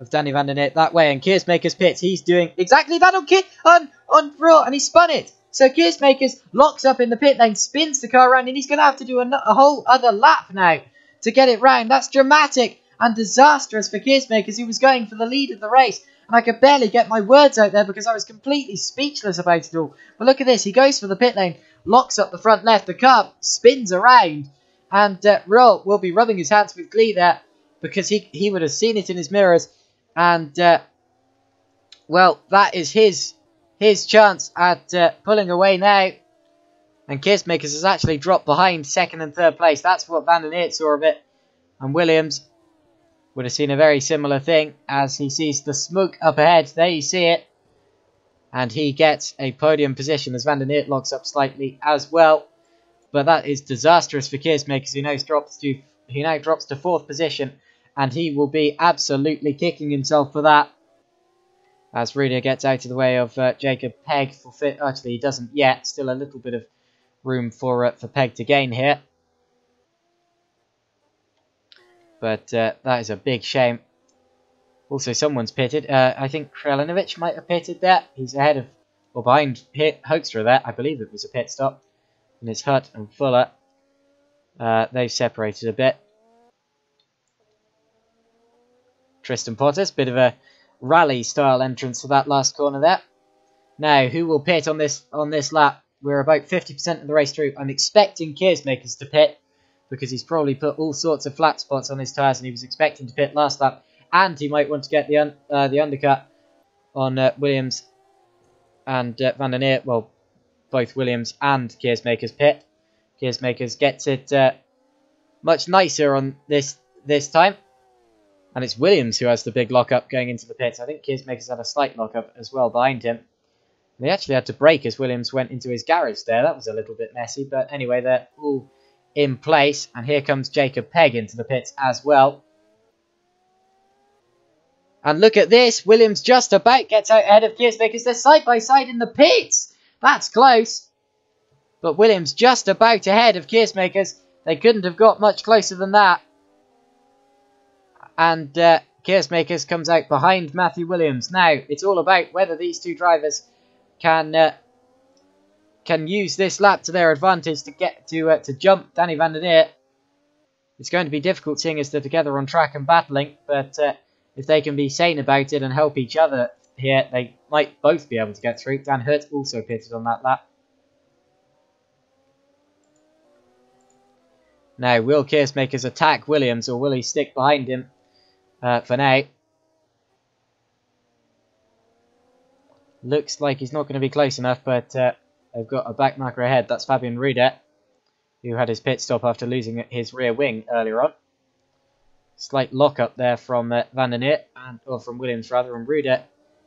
of Danny Van der Neert that way. And Keersmakers pits. He's doing exactly that on Raw, and he spun it. So Keersmakers locks up in the pit lane, spins the car around, and he's going to have to do a whole other lap now to get it round. That's dramatic and disastrous for Keersmakers, who was going for the lead of the race. And I could barely get my words out there because I was completely speechless about it all. But look at this. He goes for the pit lane, locks up the front left. The car spins around. And Roll will be rubbing his hands with glee there, because he would have seen it in his mirrors. And, well, that is his chance at pulling away now. And Keersmakers has actually dropped behind second and third place. That's what Van der Neert saw of it. And Williams would have seen a very similar thing as he sees the smoke up ahead. There you see it. And he gets a podium position as Van der Neert locks up slightly as well. But that is disastrous for Keersmakers, who now drops to fourth position. And he will be absolutely kicking himself for that, as Ruder gets out of the way of Jacob Pegg for fit. Actually, he doesn't yet. Still a little bit of room for Pegg to gain here. But that is a big shame. Also, someone's pitted. I think Krelinovic might have pitted there. He's ahead of, or behind Hoekstra there. I believe it was a pit stop. And it's Hutt and Fuller. They've separated a bit. Tristan Potter's bit of a rally-style entrance to that last corner there. Now, who will pit on this lap? We're about 50% of the race through. I'm expecting Keersmakers to pit, because he's probably put all sorts of flat spots on his tyres, and he was expecting to pit last lap. And he might want to get the undercut on Williams and Van der Neert. Well, both Williams and Keersmakers pit. Keersmakers gets it much nicer on this time. And it's Williams who has the big lock-up going into the pits. I think Keersmaker's had a slight lock-up as well behind him. They actually had to brake as Williams went into his garage there. That was a little bit messy. But anyway, they're all in place. And here comes Jacob Pegg into the pits as well. And look at this. Williams just about gets out ahead of Keersmaker. They're side by side in the pits. That's close. But Williams just about ahead of Keersmaker's. They couldn't have got much closer than that. And Keersmaker's comes out behind Matthew Williams. Now, it's all about whether these two drivers can use this lap to their advantage to get to jump Danny van der Neer. It's going to be difficult seeing as they're together on track and battling, but if they can be sane about it and help each other here, they might both be able to get through. Dan Hurt also pitted on that lap. Now, will Keersmaker's attack Williams, or will he stick behind him for now? Looks like he's not going to be close enough, but they've got a backmarker ahead. That's Fabian Rude, who had his pit stop after losing his rear wing earlier on. Slight lock-up there from van der Neer, or from Williams rather, and Rude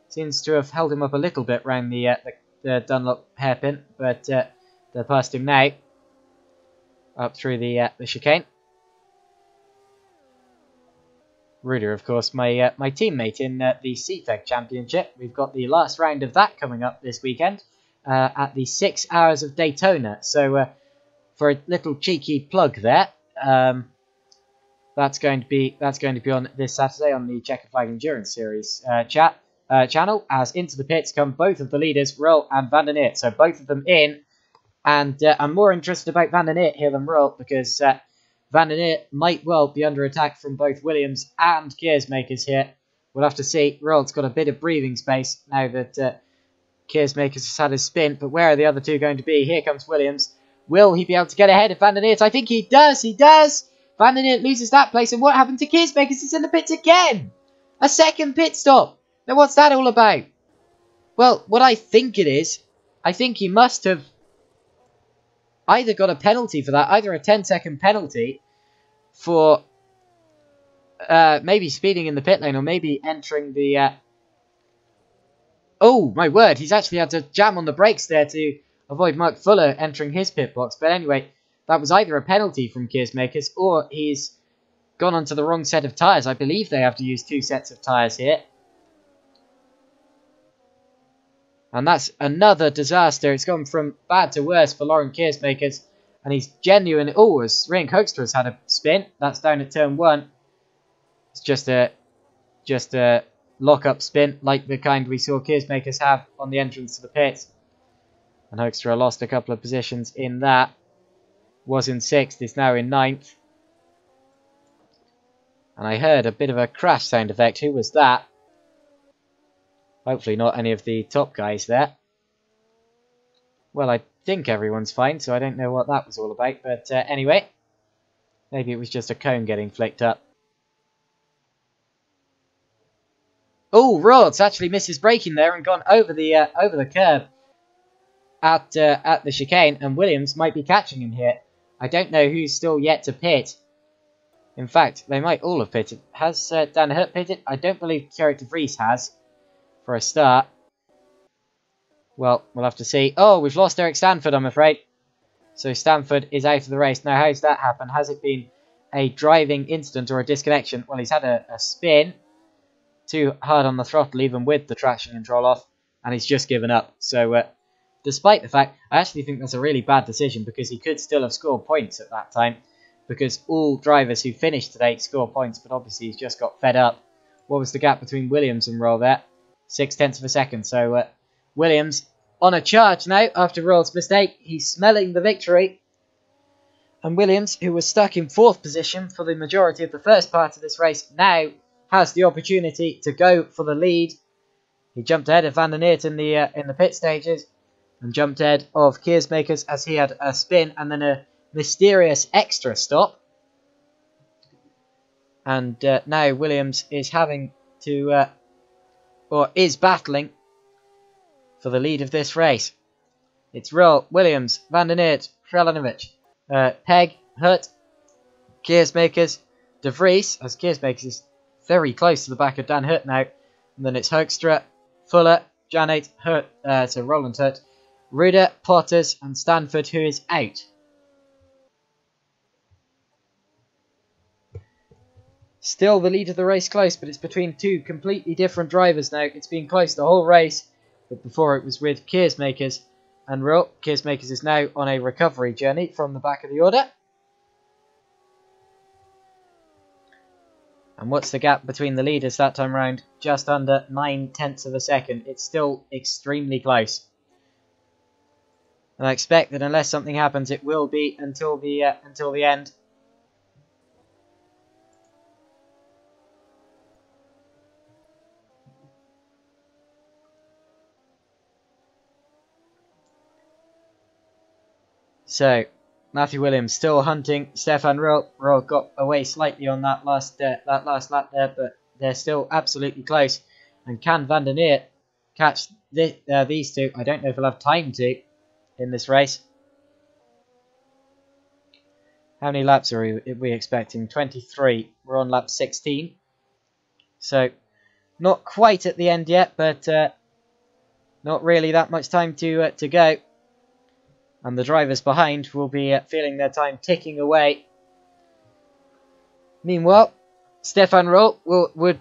seems to have held him up a little bit round the Dunlop hairpin, but they're past him now, up through the chicane. Rude, of course, my teammate in the CFEG Championship. We've got the last round of that coming up this weekend at the 6 Hours of Daytona. So for a little cheeky plug there, that's going to be on this Saturday on the Checkered Flag Endurance Series channel. As into the pits come both of the leaders, Rull and van der Neer. So both of them in, and I'm more interested about van der Neer here than Rull, because van der Neer might well be under attack from both Williams and Keersmaker's here. We'll have to see. Rull's got a bit of breathing space now that Keersmaker's has had his spin, but where are the other two going to be? Here comes Williams. Will he be able to get ahead of van der Neer? I think he does. He does. Van der Neer loses that place, and what happened to Keersmaker's? He's in the pits again. A second pit stop. Now what's that all about? Well, what I think it is, I think he must have either got a penalty for that, either a 10-second penalty for maybe speeding in the pit lane, or maybe entering the... Oh, my word, he's actually had to jam on the brakes there to avoid Mark Fuller entering his pit box. But anyway, that was either a penalty from Keersmaker's, or he's gone onto the wrong set of tyres. I believe they have to use 2 sets of tyres here. And that's another disaster. It's gone from bad to worse for Lauren Keersmaker's. And he's genuine. Oh, as Rian Hoekstra's had a spin. That's down at turn 1. It's just a lock-up spin, like the kind we saw Keersmaker's have on the entrance to the pits. And Hoekstra lost a couple of positions in that. Was in 6th, is now in 9th. And I heard a bit of a crash sound effect. Who was that? Hopefully not any of the top guys there. Well, I think everyone's fine, so I don't know what that was all about. But anyway, maybe it was just a cone getting flicked up. Oh, Rhodes actually missed his braking there and gone over the curb at the chicane, and Williams might be catching him here. I don't know who's still yet to pit. In fact, they might all have pitted. Has Dan Hurt pitted? I don't believe Thierry de Vries has. For a start. Well, we'll have to see. Oh, we've lost Eric Stanford, I'm afraid. So Stanford is out of the race. Now, how's that happened? Has it been a driving incident or a disconnection? Well, he's had a spin. Too hard on the throttle, even with the traction control off. And he's just given up. So, despite the fact, I actually think that's a really bad decision, because he could still have scored points at that time. Because all drivers who finished today score points, but obviously he's just got fed up. What was the gap between Williams and Roll there? 0.6 of a second. So Williams on a charge now after Roll's mistake. He's smelling the victory. And Williams, who was stuck in 4th position for the majority of the first part of this race, now has the opportunity to go for the lead. He jumped ahead of van der Neer in the pit stages, and jumped ahead of Keersmaker's as he had a spin and then a mysterious extra stop. And now Williams is having to... or is battling for the lead of this race. It's Roll, Williams, van der Neer, Kralinovic, Pegg, Hurt, Keersmakers, De Vries, as Keersmakers is very close to the back of Dan Hurt now. And then it's Hoekstra, Fuller, Janet, Hurt, so Roland Hurt, Ruder, Potters, and Stanford, who is out. Still the lead of the race close, but it's between two completely different drivers now. It's been close the whole race, but before it was with Keersmakers and Ruhl. Keersmakers is now on a recovery journey from the back of the order. And what's the gap between the leaders that time round? Just under 9/10 of a second. It's still extremely close. And I expect that unless something happens, it will be until the end. So, Matthew Williams still hunting Stefan Ruhl. Ruhl got away slightly on that last lap there, but they're still absolutely close. And can Van der Neer catch these two? I don't know if he'll have time to in this race. How many laps are we expecting? 23. We're on lap 16. So, not quite at the end yet, but not really that much time to go. And the drivers behind will be feeling their time ticking away. Meanwhile, Stefan Ruhl would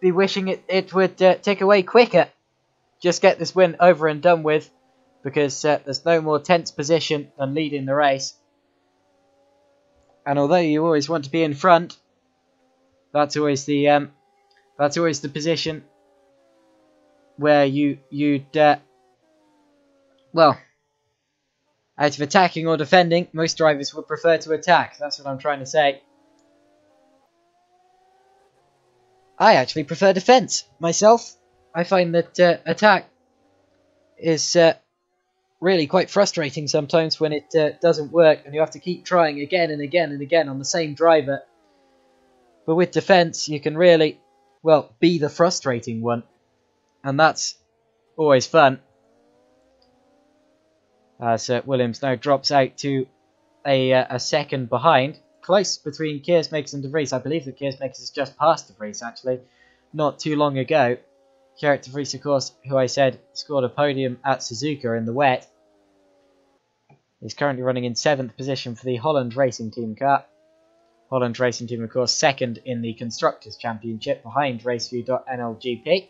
be wishing it would tick away quicker. Just get this win over and done with, because there's no more tense position than leading the race. And although you always want to be in front, that's always the position where you'd well, out of attacking or defending, most drivers would prefer to attack. That's what I'm trying to say. I actually prefer defence myself. I find that attack is really quite frustrating sometimes when it doesn't work and you have to keep trying again and again and again on the same driver. But with defence, you can really, well, be the frustrating one. And that's always fun. So Williams now drops out to a second behind. Close between Keersmakers and De Vries. I believe that Keersmakers has just passed De Vries, actually, not too long ago. Gerrit De Vries, of course, who I said scored a podium at Suzuka in the wet. He's currently running in 7th position for the Holland Racing Team car. Holland Racing Team, of course, second in the Constructors' Championship behind Raceview.nl GP.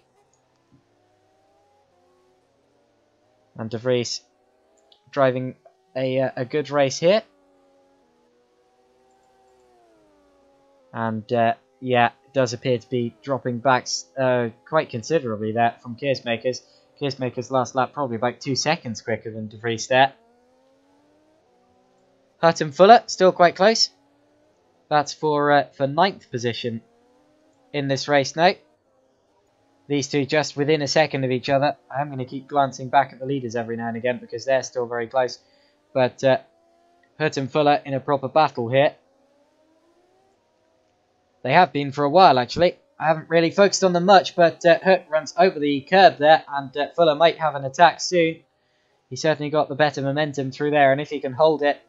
And De Vries driving a good race here. And yeah, it does appear to be dropping back quite considerably there from Keersmakers. Keersmakers' last lap probably about 2 seconds quicker than De Vries there. Hutton Fuller still quite close. That's for 9th position in this race now. These two just within a second of each other. I'm going to keep glancing back at the leaders every now and again because they're still very close. But Hurt and Fuller in a proper battle here. They have been for a while, actually. I haven't really focused on them much, but Hurt runs over the curb there, and Fuller might have an attack soon. He certainly got the better momentum through there, and if he can hold it,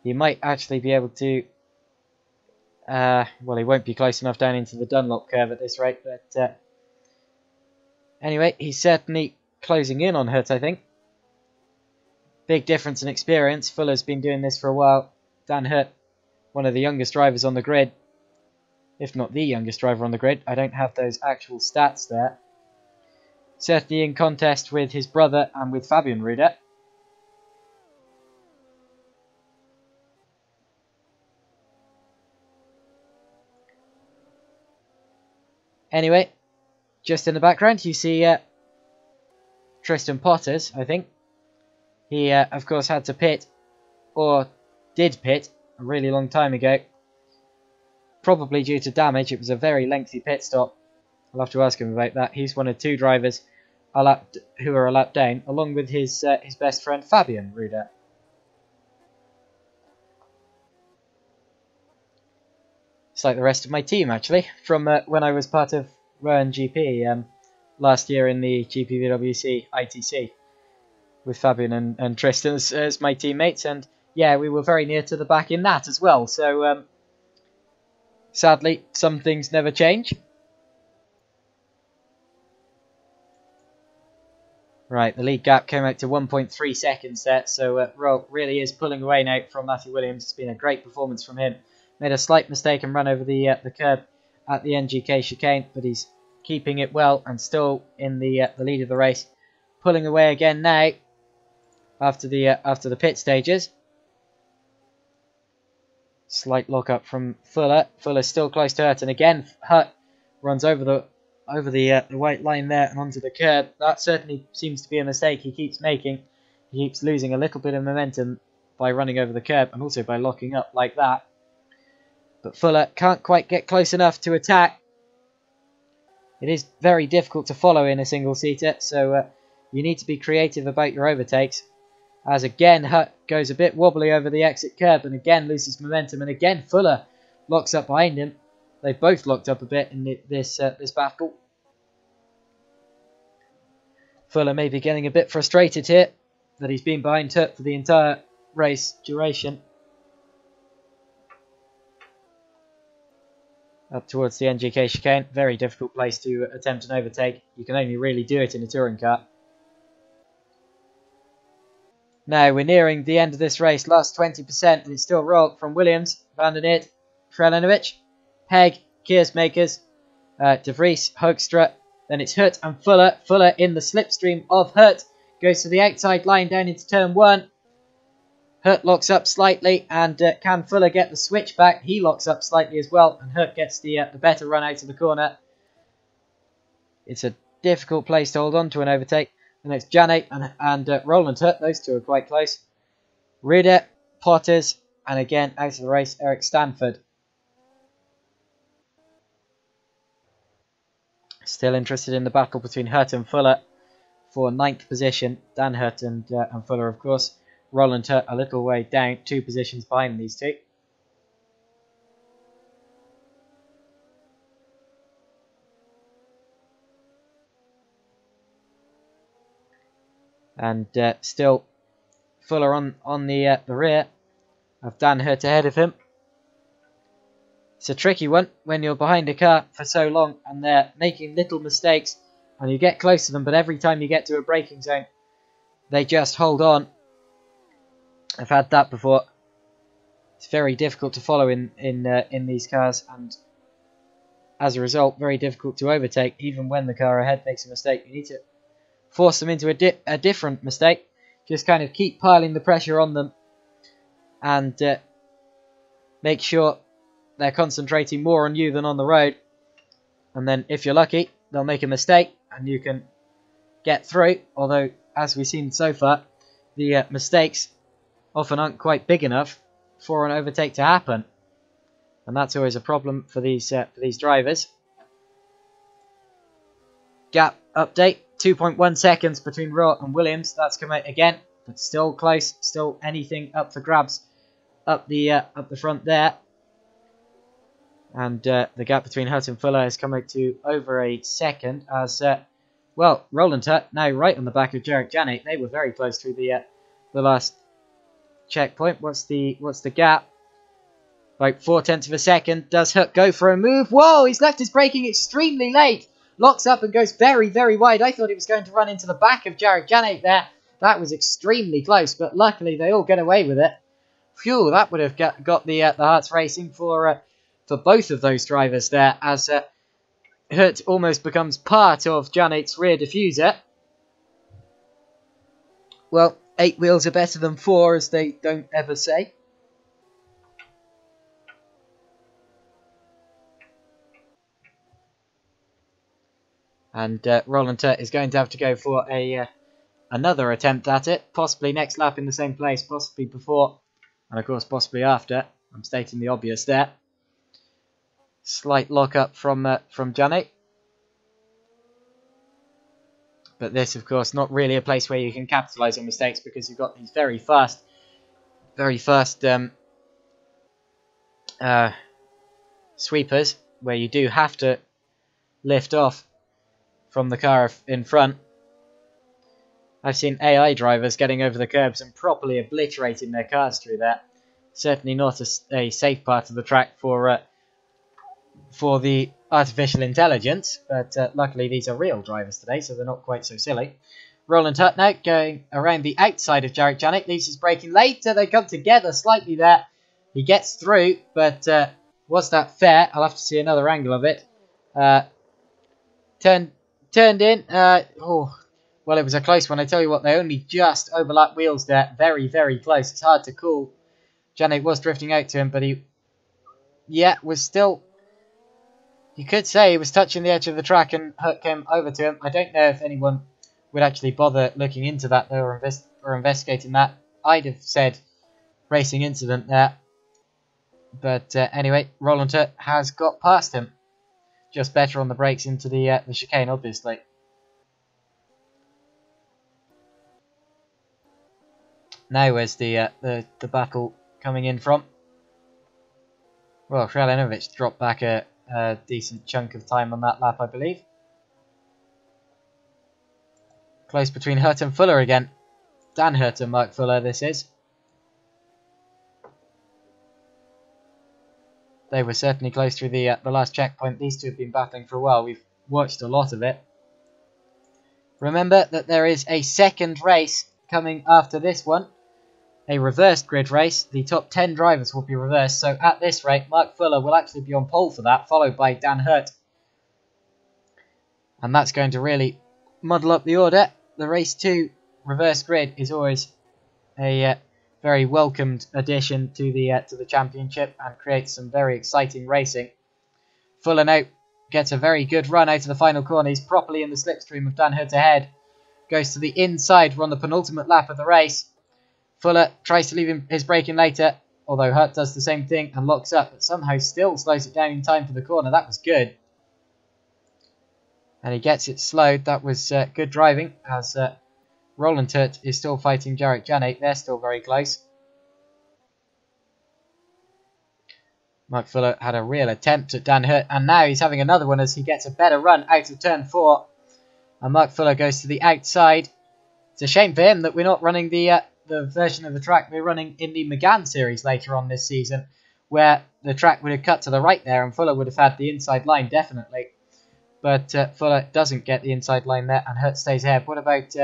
he might actually be able to... well, he won't be close enough down into the Dunlop curve at this rate, but... anyway, he's certainly closing in on Hurt, I think. Big difference in experience. Fuller's been doing this for a while. Dan Hurt, one of the youngest drivers on the grid. If not the youngest driver on the grid. I don't have those actual stats there. Certainly in contest with his brother and with Fabian Ruder. Anyway, just in the background you see Tristan Potters, I think. He, of course, had to pit, or did pit, a really long time ago. Probably due to damage. It was a very lengthy pit stop. I'll have to ask him about that. He's one of 2 drivers who are a lap down, along with his best friend Fabian Ruder. It's like the rest of my team, actually, from when I was part of Round9 GP last year in the GPVWC ITC. With Fabian and Tristan as my teammates, and yeah, we were very near to the back in that as well, so Sadly, some things never change. Right, the lead gap came out to 1.3 seconds there, so Rowe really is pulling away now from Matthew Williams. It's been a great performance from him. Made a slight mistake and run over the curb at the NGK chicane, but he's keeping it well and still in the lead of the race. Pulling away again now after the pit stages. Slight lock up from Fuller. Fuller's still close to Hurt, and again Hurt runs over the white line there and onto the curb. That certainly seems to be a mistake he keeps making. He keeps losing a little bit of momentum by running over the curb and also by locking up like that. But Fuller can't quite get close enough to attack. It is very difficult to follow in a single-seater, so you need to be creative about your overtakes. As again, Hurt goes a bit wobbly over the exit curb and again loses momentum, and again Fuller locks up behind him. They've both locked up a bit in this battle. Fuller may be getting a bit frustrated here that he's been behind Hurt for the entire race duration. Up towards the NGK chicane, very difficult place to attempt an overtake. You can only really do it in a touring car. Now we're nearing the end of this race, last 20%, and it's still Rourke from Williams, Van der Neert, Krelinovic, Pegg, Keersmakers, De Vries, Hoekstra. Then it's Hurt and Fuller. Fuller in the slipstream of Hurt goes to the outside line down into turn 1. Hurt locks up slightly, and can Fuller get the switch back? He locks up slightly as well, and Hurt gets the better run out of the corner. It's a difficult place to hold on to an overtake. And it's Janet and Roland Hurt. Those two are quite close. Rieder, Potters, and again out of the race, Eric Stanford. Still interested in the battle between Hurt and Fuller for 9th position. Dan Hurt and Fuller, of course. Roland Hurt a little way down, 2 positions behind these two. And still Fuller on the rear of Dan Hurt ahead of him. It's a tricky one when you're behind a car for so long and they're making little mistakes and you get close to them, but every time you get to a braking zone they just hold on. I've had that before. It's very difficult to follow in these cars, and as a result very difficult to overtake. Even when the car ahead makes a mistake, you need to force them into a different mistake. Just kind of keep piling the pressure on them and make sure they're concentrating more on you than on the road. And then if you're lucky, they'll make a mistake and you can get through. Although, as we've seen so far, the mistakes often aren't quite big enough for an overtake to happen. And that's always a problem for these drivers. Gap update. 2.1 seconds between Rowe and Williams. That's come out again, but still close. Still anything up for grabs up the front there. And the gap between Hurt and Fuller has come out to over a second. As well, Roland Hurt now right on the back of Jarek Janik. They were very close through the last checkpoint. What's the gap? About 0.4 of a second. Does Hurt go for a move? Whoa! He's left his braking extremely late. Locks up and goes very, very wide. I thought he was going to run into the back of Jarek Janik there. That was extremely close, but luckily they all get away with it. Phew, that would have got the hearts racing for both of those drivers there, as Hurt almost becomes part of Janik's rear diffuser. Well, 8 wheels are better than 4, as they don't ever say. And Roland Hurt is going to have to go for another attempt at it. Possibly next lap in the same place, possibly before, and of course possibly after. I'm stating the obvious there. Slight lock up from Janik. But this, of course, not really a place where you can capitalise on mistakes, because you've got these very fast sweepers, where you do have to lift off from the car in front. I've seen AI drivers getting over the curbs and properly obliterating their cars through that. Certainly not a safe part of the track for for the artificial intelligence, but luckily these are real drivers today, so they're not quite so silly. Roland Hurt now going around the outside of Jarek Janik, leaves his braking later. They come together slightly there. He gets through, but was that fair? I'll have to see another angle of it. Turned in. Well, it was a close one. I tell you what, they only just overlapped wheels there. Very, very close. It's hard to call. Janik was drifting out to him, but he, was still... You could say he was touching the edge of the track and Hurt came over to him. I don't know if anyone would actually bother looking into that though, or investigating that. I'd have said racing incident there. But anyway, Roland Hurt has got past him. Just better on the brakes into the chicane, obviously. Now where's the battle coming in from? Well, Kralinovic dropped back a decent chunk of time on that lap, I believe. Close between Hurt and Fuller again. Dan Hurt and Mark Fuller, this is. They were certainly close through the last checkpoint. These two have been battling for a while. We've watched a lot of it. Remember that there is a second race coming after this one. A reversed grid race. The top 10 drivers will be reversed. So at this rate, Mark Fuller will actually be on pole for that, followed by Dan Hurt. And that's going to really muddle up the order. The race 2 reverse grid is always a very welcomed addition to the championship and creates some very exciting racing. Fuller now gets a very good run out of the final corner. He's properly in the slipstream of Dan Hurt ahead. Goes to the inside. We're on the penultimate lap of the race. Fuller tries to leave his braking later, although Hurt does the same thing and locks up, but somehow still slows it down in time for the corner. That was good. And he gets it slowed. That was good driving, as Roland Hurt is still fighting Jarek Janik. They're still very close. Mark Fuller had a real attempt at Dan Hurt, and now he's having another one as he gets a better run out of turn 4. And Mark Fuller goes to the outside. It's a shame for him that we're not running the version of the track we're running in the Megané series later on this season, where the track would have cut to the right there and Fuller would have had the inside line definitely. But Fuller doesn't get the inside line there and Hurt stays ahead. What about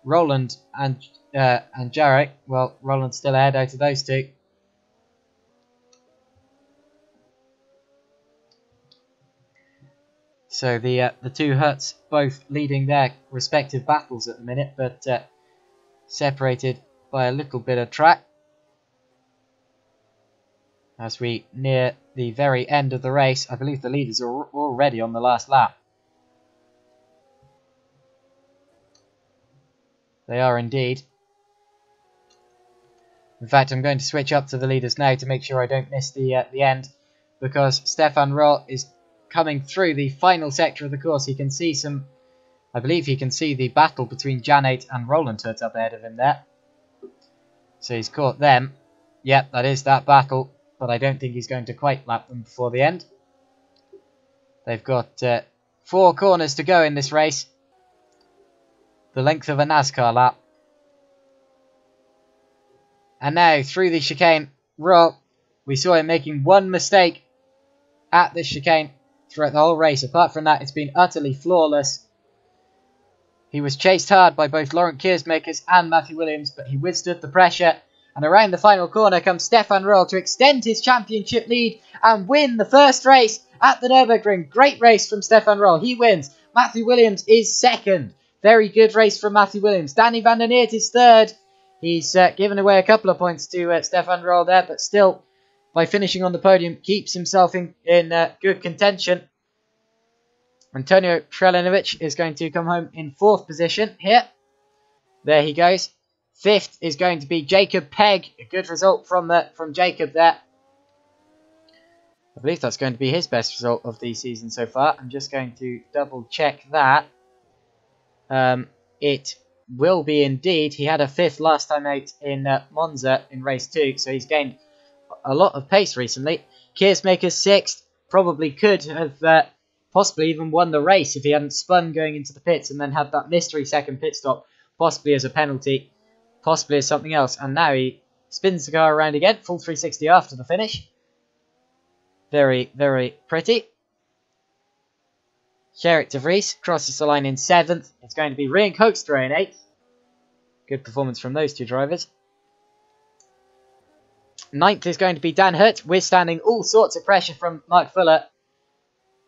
Roland and Jarek? Well, Roland's still ahead out of those two. So the two Hurts both leading their respective battles at the minute, but separated by a little bit of track as we near the very end of the race. I believe the leaders are already on the last lap. They are indeed. In fact, I'm going to switch up to the leaders now to make sure I don't miss the end, because Stefan Roll is coming through the final sector of the course. He can see some... I believe he can see the battle between Janet and Roland Hurt up ahead of him there. So he's caught them. Yep, that is that battle. But I don't think he's going to quite lap them before the end. They've got 4 corners to go in this race. The length of a NASCAR lap. And now through the chicane. Roll. We saw him making one mistake at this chicane throughout the whole race. Apart from that, it's been utterly flawless. He was chased hard by both Laurent Kiersmakers and Matthew Williams, but he withstood the pressure. And around the final corner comes Stefan Roll to extend his championship lead and win the first race at the Nurburgring. Great race from Stefan Roll. He wins. Matthew Williams is second. Very good race from Matthew Williams. Danny van der Neert is third. He's given away a couple of points to Stefan Roll there, but still, by finishing on the podium, keeps himself in good contention. Antonio Kralinovic is going to come home in 4th position here. There he goes. 5th is going to be Jacob Pegg. A good result from Jacob there. I believe that's going to be his best result of the season so far. I'm just going to double check that. It will be indeed. He had a 5th last time out in Monza in race 2, so he's gained a lot of pace recently. Kiersmakers 6th. Probably could have... possibly even won the race if he hadn't spun going into the pits and then had that mystery second pit stop, possibly as a penalty, possibly as something else. And now he spins the car around again, full 360 after the finish. Very, very pretty. Sherrick de Vries crosses the line in 7th. It's going to be Rian Cokestra in 8th. Good performance from those two drivers. 9th is going to be Dan Hurt, withstanding all sorts of pressure from Mark Fuller.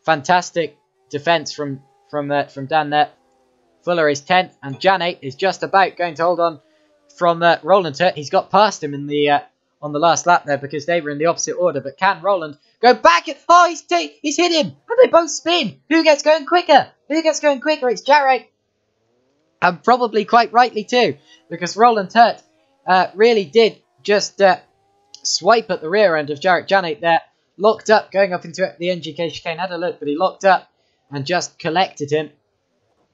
Fantastic defence from Dan there. Fuller is 10th, and Janet is just about going to hold on from Roland Hurt. He's got past him in the on the last lap there because they were in the opposite order. But can Roland go back? Oh, he's hit him, and they both spin. Who gets going quicker? Who gets going quicker? It's Jarek, and probably quite rightly too, because Roland Hurt really did just swipe at the rear end of Jarek Janet there. Locked up, going up into the NGK chicane. Had a look, but he locked up and just collected him.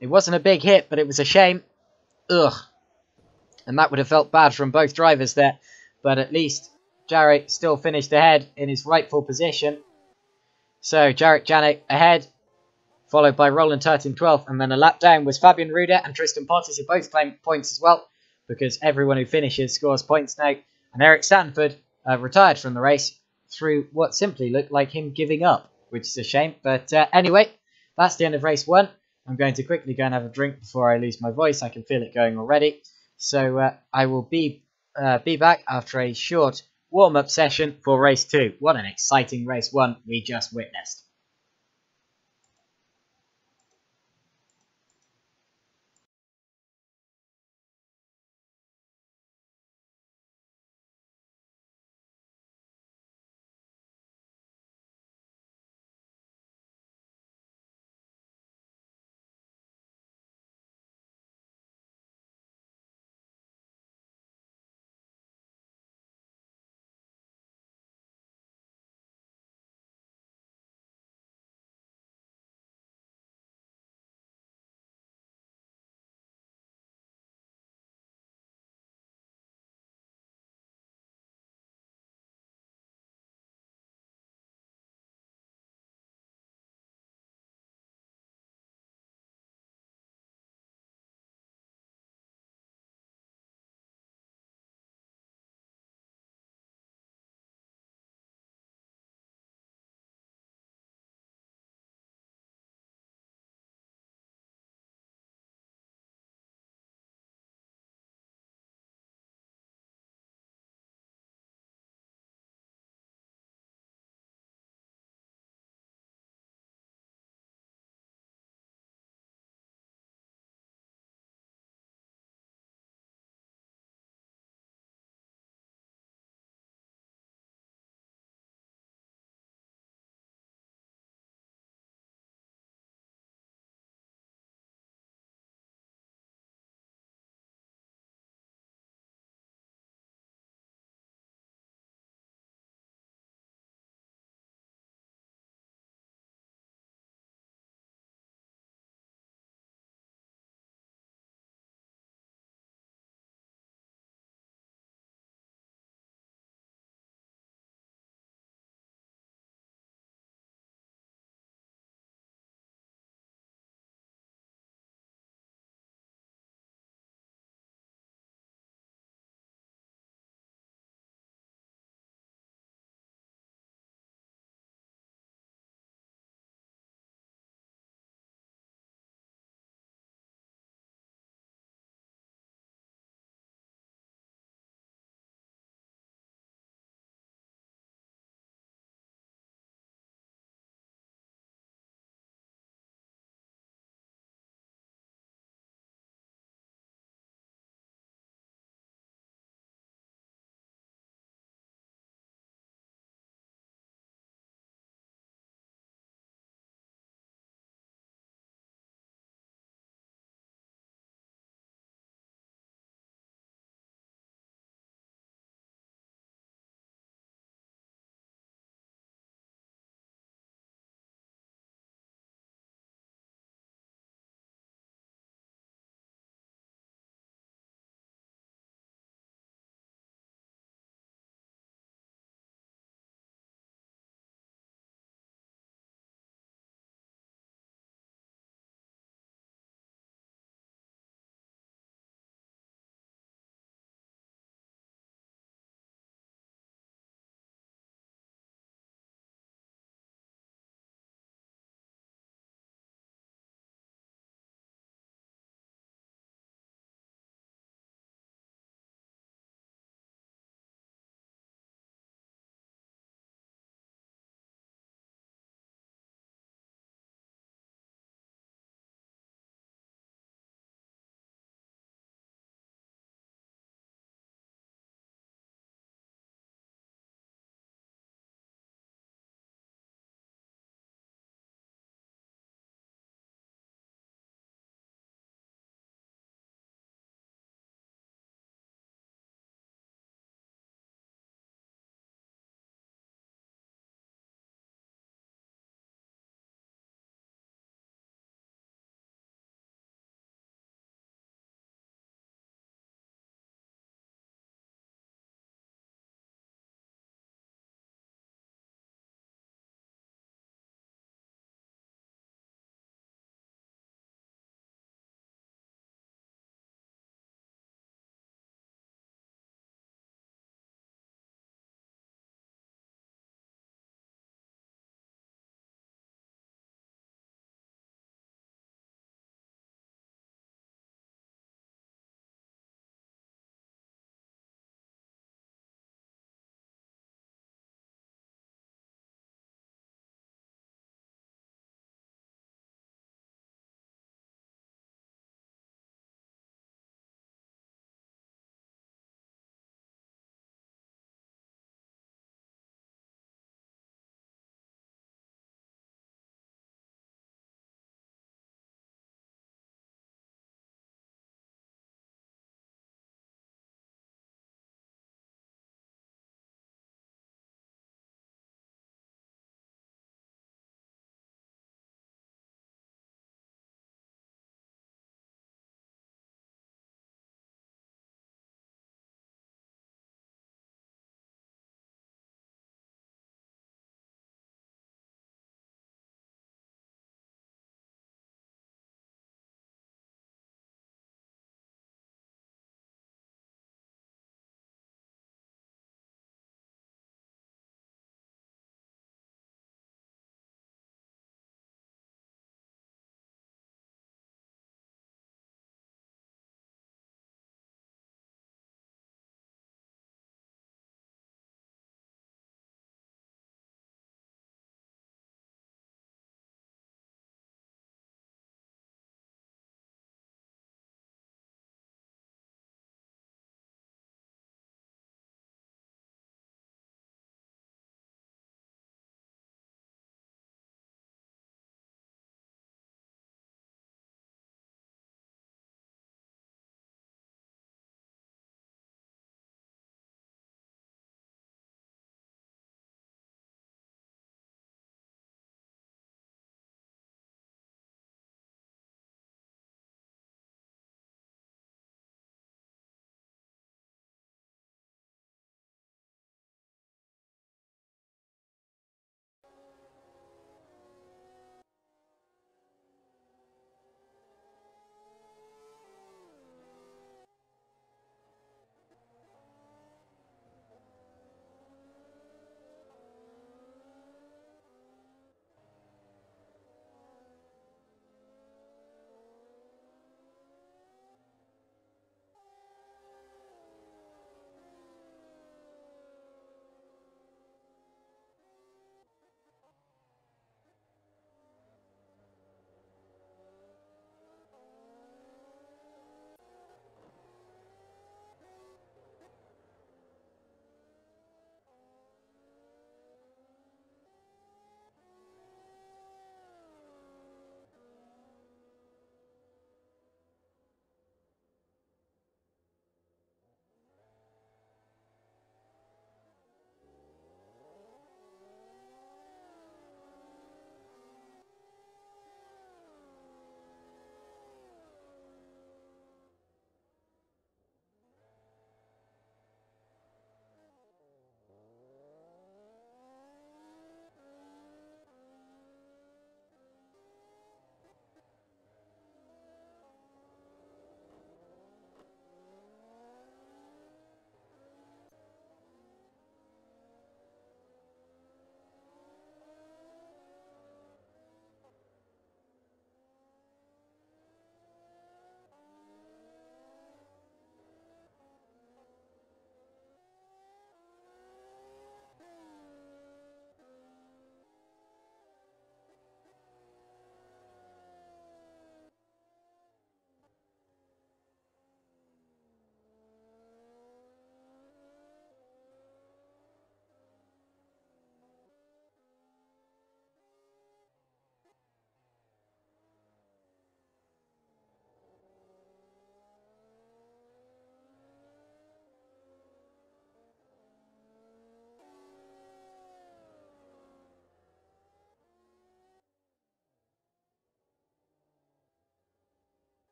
It wasn't a big hit, but it was a shame. Ugh. And that would have felt bad from both drivers there. But at least Jarek still finished ahead in his rightful position. So Jarek Janet ahead, followed by Roland Hurt in 12th. And then a lap down was Fabian Ruder and Tristan Pottis, who both claimed points as well, because everyone who finishes scores points now. And Eric Sanford retired from the race through what simply looked like him giving up, which is a shame. But anyway, that's the end of race 1. I'm going to quickly go and have a drink before I lose my voice. I can feel it going already. So I will be back after a short warm-up session for race 2. What an exciting race 1 we just witnessed.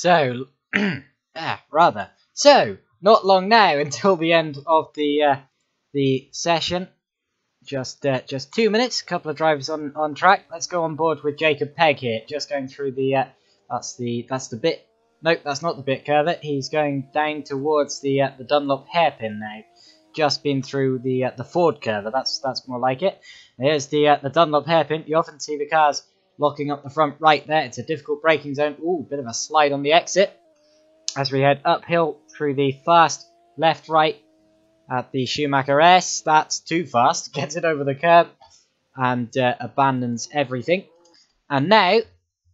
So, So, not long now until the end of the session. Just 2 minutes. A couple of drivers on track. Let's go on board with Jacob Pegg here. Just going through the that's the bit. Nope, that's not the bit curve. He's going down towards the Dunlop hairpin now. Just been through the Ford curve. That's more like it. Here's the Dunlop hairpin. You often see the cars locking up the front right there. It's a difficult braking zone. Ooh, bit of a slide on the exit as we head uphill through the fast left-right at the Schumacher S. That's too fast. Gets it over the curb and abandons everything. And now,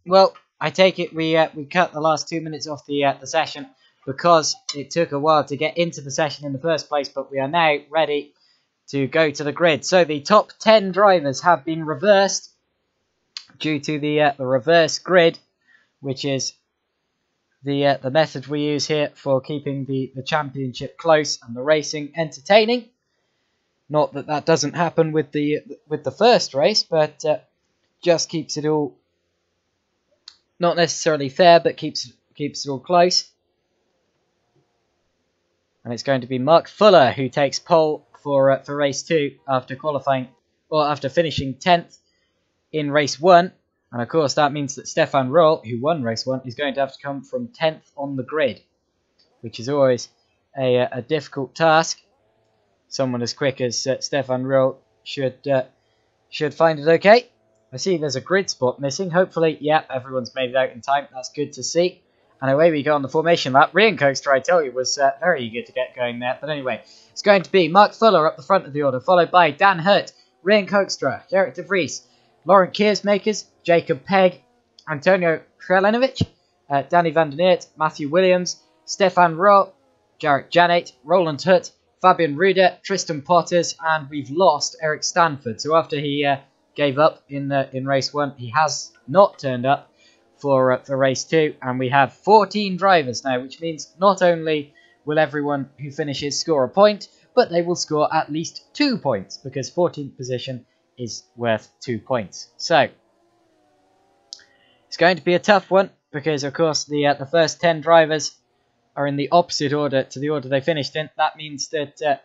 well, I take it we cut the last 2 minutes off the session because it took a while to get into the session in the first place, but we are now ready to go to the grid. So the top 10 drivers have been reversed due to the reverse grid, which is the method we use here for keeping the championship close and the racing entertaining. Not that that doesn't happen with the first race, but just keeps it all not necessarily fair, but keeps it all close. And it's going to be Mark Fuller who takes pole for race 2 after qualifying, or after finishing 10th in race 1. And of course that means that Stefan Roll, who won race 1, is going to have to come from 10th on the grid, which is always a difficult task. Someone as quick as Stefan Roll should find it okay. I see there's a grid spot missing. Hopefully, yeah, everyone's made it out in time. That's good to see. And away we go on the formation lap. Rian Coaster, I tell you, was very eager to get going there. But anyway, it's going to be Mark Fuller up the front of the order, followed by Dan Hurt, Rian Coaster, Jarek de Vries, Laurent Keersmakers, Jacob Pegg, Antonio Krelenovic, Danny van den Eert, Matthew Williams, Stefan Rowe, Jarek Janet, Roland Hutt, Fabian Ruder, Tristan Potters, and we've lost Eric Stanford. So after he gave up in race 1, he has not turned up for race 2, and we have 14 drivers now, which means not only will everyone who finishes score a point, but they will score at least 2 points, because 14th position is worth 2 points. So it's going to be a tough one, because of course the first 10 drivers are in the opposite order to the order they finished in. That means that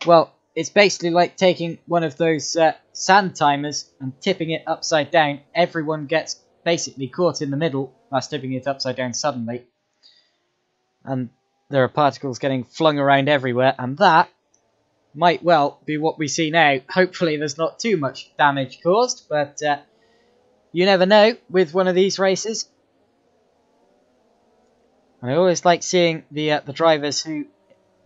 well, it's basically like taking one of those sand timers and tipping it upside down. Everyone gets basically caught in the middle. That's tipping it upside down suddenly. And there are particles getting flung around everywhere. And that might well be what we see now. Hopefully there's not too much damage caused. But you never know with one of these races. And I always like seeing the drivers who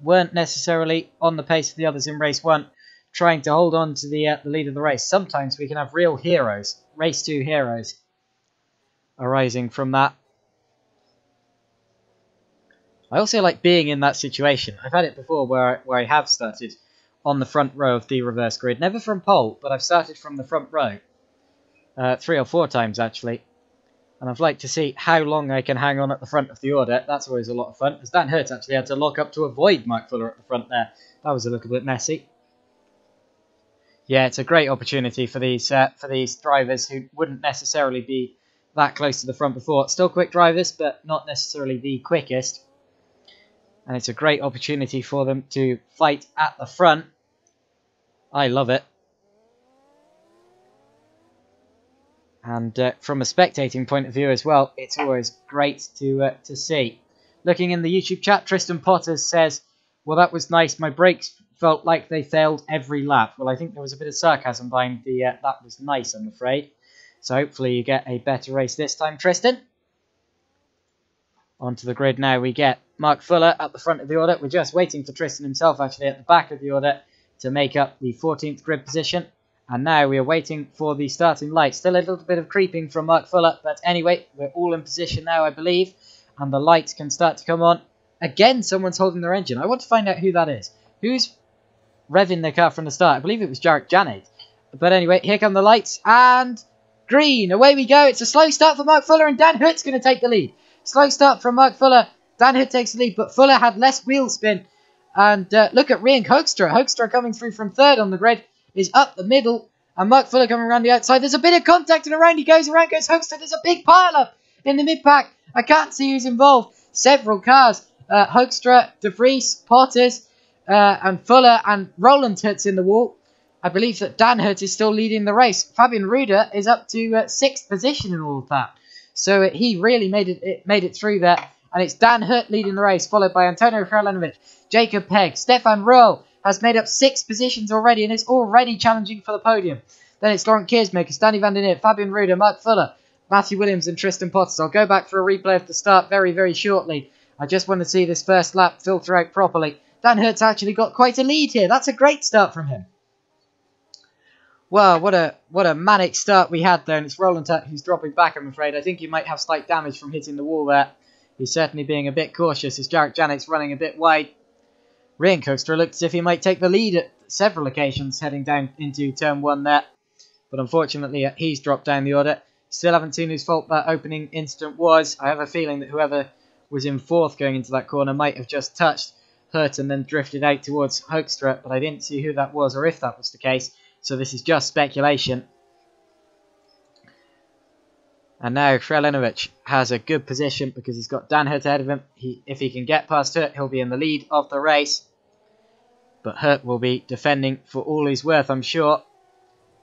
weren't necessarily on the pace of the others in race 1 trying to hold on to the lead of the race. Sometimes we can have real heroes, race 2 heroes, arising from that. I also like being in that situation. I've had it before where I have started on the front row of the reverse grid. Never from pole, but I've started from the front row. 3 or 4 times actually. And I'd like to see how long I can hang on at the front of the order. That's always a lot of fun. As Dan Hurt actually had to lock up to avoid Mark Fuller at the front there. That was a little bit messy. Yeah, it's a great opportunity for these drivers who wouldn't necessarily be that close to the front before. Still quick drivers, but not necessarily the quickest. And it's a great opportunity for them to fight at the front. I love it. And from a spectating point of view as well, it's always great to see. Looking in the YouTube chat, Tristan Potters says, well, that was nice. My brakes felt like they failed every lap. Well, I think there was a bit of sarcasm behind the that was nice, I'm afraid. So hopefully you get a better race this time, Tristan. Onto the grid now we get Mark Fuller at the front of the order. We're just waiting for Tristan himself actually at the back of the order to make up the 14th grid position. And now we are waiting for the starting light. Still a little bit of creeping from Mark Fuller. But anyway, we're all in position now, I believe. And the lights can start to come on. Again, someone's holding their engine. I want to find out who that is. Who's revving their car from the start? I believe it was Jarek Janet. But anyway, here come the lights. And green. Away we go. It's a slow start for Mark Fuller. And Dan Hurt's going to take the lead. Slow start from Mark Fuller. Dan Hurt takes the lead. But Fuller had less wheel spin. And look at Rian Hoekstra. Hoekstra coming through from 3rd on the grid. Is up the middle, and Mark Fuller coming around the outside. There's a bit of contact, and around he goes, around goes Hoekstra. There's a big pile-up. in the mid-pack. I can't see who's involved. Several cars. Hoekstra, De Vries, Potters, and Fuller and Roland Hurt's in the wall. I believe that Dan Hurt is still leading the race. Fabian Ruder is up to 6th position in all of that. So he really made it through there. And it's Dan Hurt leading the race, followed by Antonio Kralenovic, Jacob Pegg, Stefan Roehl has made up 6 positions already and is already challenging for the podium. Then it's Laurent Kiersmaker, Danny van der Neer, Fabian Ruder, Mark Fuller, Matthew Williams and Tristan Potters. I'll go back for a replay of the start very, very shortly. I just want to see this first lap filter out properly. Dan Hurt's actually got quite a lead here. That's a great start from him. Well, what a manic start we had there, and it's Roland Hurt who's dropping back, I'm afraid. I think he might have slight damage from hitting the wall there. He's certainly being a bit cautious as Jarek Janek's running a bit wide. Rian Kokstra looked as if he might take the lead at several occasions heading down into turn 1 there. But unfortunately, he's dropped down the order. Still haven't seen whose fault that opening incident was. I have a feeling that whoever was in 4th going into that corner might have just touched Hurt and then drifted out towards Hoekstra, but I didn't see who that was or if that was the case. So this is just speculation. And now Kralenovic has a good position because he's got Dan Hurt ahead of him. If he can get past Hurt, he'll be in the lead of the race. But Hurt will be defending for all he's worth, I'm sure.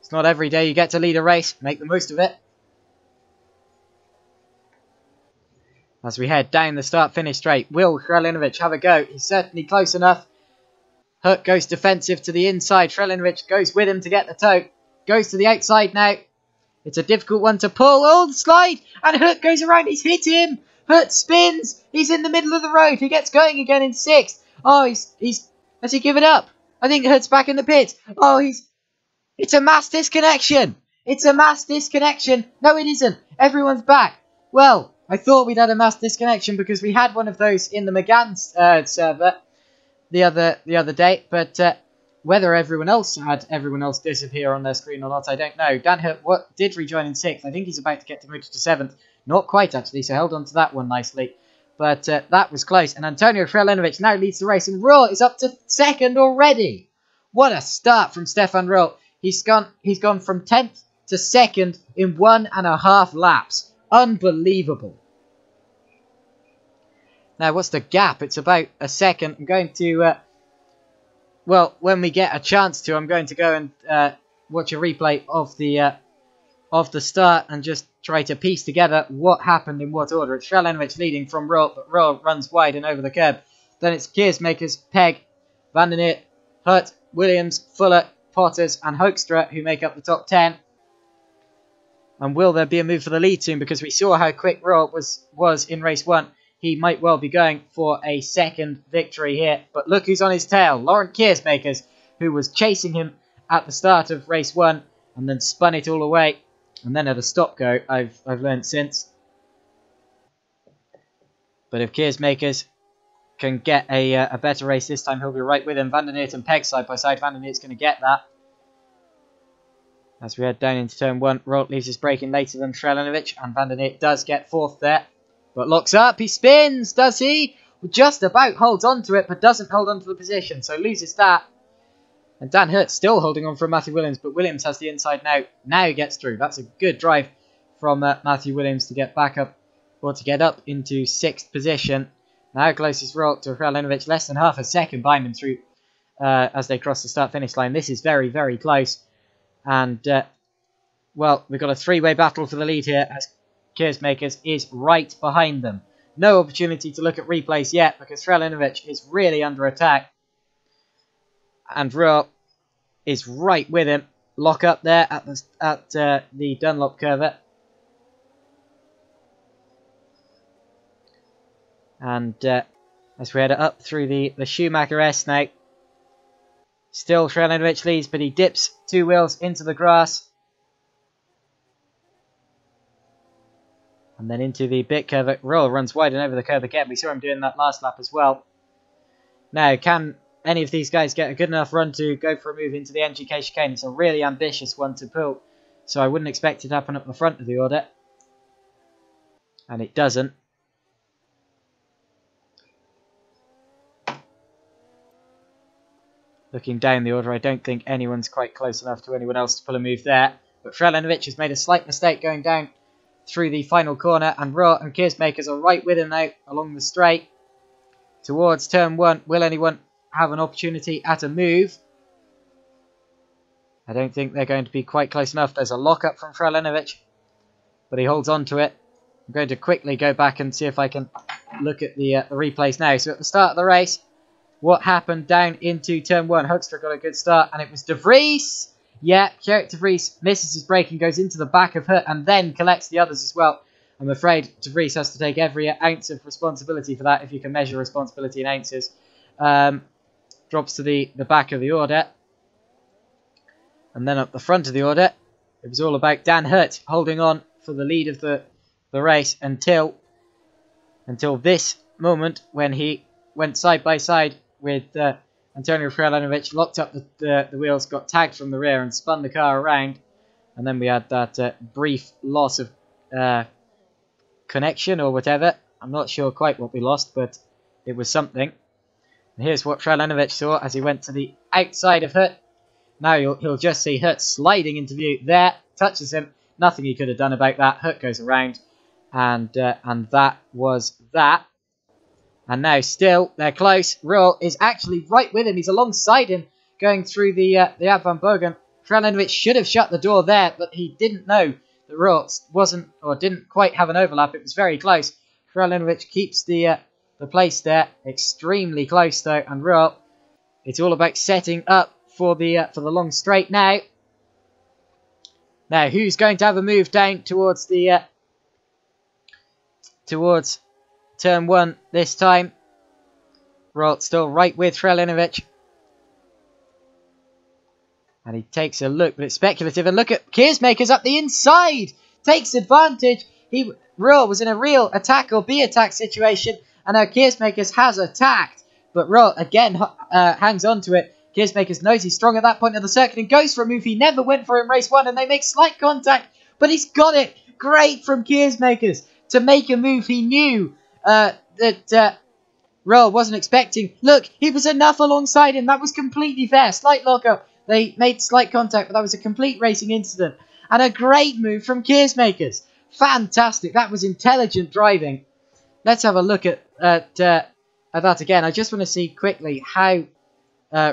It's not every day you get to lead a race. Make the most of it. As we head down the start-finish straight, will Kralenovic have a go? He's certainly close enough. Hurt goes defensive to the inside. Kralenovic goes with him to get the toe. Goes to the outside now. It's a difficult one to pull. Oh, the slide! And Hurt goes around. He's hit him. Hurt spins. He's in the middle of the road. He gets going again in 6th. Oh, has he given up? I think Hurt's back in the pit. Oh, it's a mass disconnection. It's a mass disconnection. No, it isn't. Everyone's back. Well, I thought we'd had a mass disconnection because we had one of those in the Megané server the other day, but whether everyone else disappear on their screen or not, I don't know. Dan Hurt did rejoin in 6th. I think he's about to get demoted to 7th. Not quite, actually, so held on to that one nicely. But that was close. And Antonio Kralenovic now leads the race, and Roehl is up to 2nd already. What a start from Stefan Roehl. He's gone from 10th to 2nd in 1.5 laps. Unbelievable. Now, what's the gap? It's about a second. I'm going to, well, when we get a chance to, I'm going to go and watch a replay of the start and just try to piece together what happened in what order. It's Kralenovic leading from Roehl, but Roehl runs wide and over the curb. Then it's Kiersmakers, Pegg, van der Neer, Hurt, Williams, Fuller, Potters and Hoekstra who make up the top 10. And will there be a move for the lead soon? Because we saw how quick Roehl was in race 1. He might well be going for a 2nd victory here. But look who's on his tail. Laurent Kiersmakers, who was chasing him at the start of race 1 and then spun it all away. And then had a stop go, I've learned since. But if Kiersmakers can get a better race this time, he'll be right with him. Van der Neer and Pegg side by side. Van der Neer's going to get that. As we head down into turn 1, Roehl leaves his braking later than Kralenovic, and Van der Neer does get 4th there. But locks up, he spins, does he? Just about holds on to it, but doesn't hold on to the position, so loses that. And Dan Hurt still holding on from Matthew Williams, but Williams has the inside now. Now he gets through. That's a good drive from Matthew Williams to get back up, or to get up into 6th position. Now closest Roehl to Kralenovic, less than half a second behind him through as they cross the start-finish line. This is very, very close. And, well, we've got a 3-way battle for the lead here as Kiersmakers is right behind them. No opportunity to look at replays yet because Kralenovic is really under attack. And Roehl is right with him. Lock up there at the Dunlop curve. And as we head up through the Schumacher S now. Still Kralenovic leads, but he dips 2 wheels into the grass. And then into the bit curve. Roehl runs wide and over the curve again. We saw him doing that last lap as well. Now, can any of these guys get a good enough run to go for a move into the NGK chicane? It's a really ambitious one to pull. So I wouldn't expect it to happen up the front of the order. And it doesn't. Looking down the order, I don't think anyone's quite close enough to anyone else to pull a move there. But Kralenovic has made a slight mistake going down through the final corner, and Raw and Keersmakers are right with him now along the straight towards turn 1. Will anyone have an opportunity at a move? I don't think they're going to be quite close enough. There's a lock-up from Frelenovic, but he holds on to it. I'm going to quickly go back and see if I can look at the replays now. So at the start of the race, what happened down into turn 1? Hoekstra got a good start, and it was De Vries. Yeah, Gerrit De Vries misses his brake and goes into the back of Hut and then collects the others as well. I'm afraid De Vries has to take every ounce of responsibility for that, if you can measure responsibility in ounces. Drops to the back of the order. And then up the front of the order, it was all about Dan Hut holding on for the lead of the race until this moment when he went side by side with Antonio Frelenovic, locked up the wheels, got tagged from the rear and spun the car around. And then we had that brief loss of connection or whatever. I'm not sure quite what we lost, but it was something. And here's what Frelenovic saw as he went to the outside of Hut. Now he'll just see Hut sliding into view there, touches him. Nothing he could have done about that. Hut goes around, and that was that. And now still, they're close. Ruhl is actually right with him. He's alongside him going through the Ab van Bogen. Frelenovic should have shut the door there, but he didn't know that Ruhl didn't quite have an overlap. It was very close. Frelenovic keeps the place there. Extremely close though, and Ruhl, it's all about setting up for the long straight now. Now, who's going to have a move down towards the towards turn 1 this time? Ruhl still right with Frelenovic. And he takes a look, but it's speculative. And look at Keersmakers up the inside. Takes advantage. Ruhl was in a real attack or be attack situation. And now Keersmakers has attacked. But Ruhl again hangs on to it. Keersmakers knows he's strong at that point of the circuit and goes for a move he never went for in race 1. And they make slight contact. But he's got it. Great from Keersmakers to make a move he knew that Ruhl wasn't expecting. Look, he was enough alongside him. That was completely fair. Slight lockup. They made slight contact, but that was a complete racing incident. And a great move from Keersmakers. Fantastic. That was intelligent driving. Let's have a look at that again. I just want to see quickly how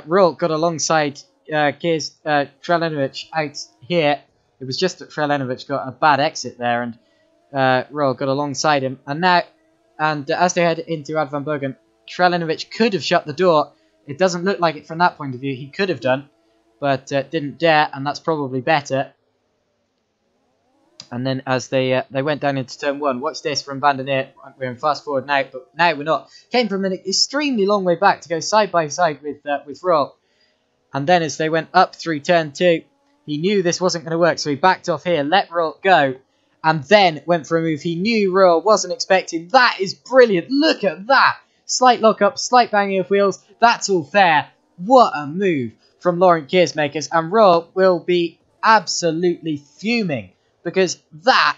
Ruhl got alongside Frelenovic out here. It was just that Frelenovic got a bad exit there, and Ruhl got alongside him. And now, as they head into Ad van Bogen, Frelenovic could have shut the door. It doesn't look like it from that point of view. He could have done, but didn't dare, and that's probably better. And then as they went down into turn 1, watch this from Van der Neer. We're in fast forward now, but now we're not. Came from an extremely long way back to go side by side with Ruhl. And then as they went up through turn 2, he knew this wasn't going to work, so he backed off here, let Ruhl go, and then went for a move he knew Ruhl wasn't expecting. That is brilliant. Look at that. Slight lock-up, slight banging of wheels. That's all fair. What a move from Laurent Keersmakers. And Ruhl will be absolutely fuming. Because that,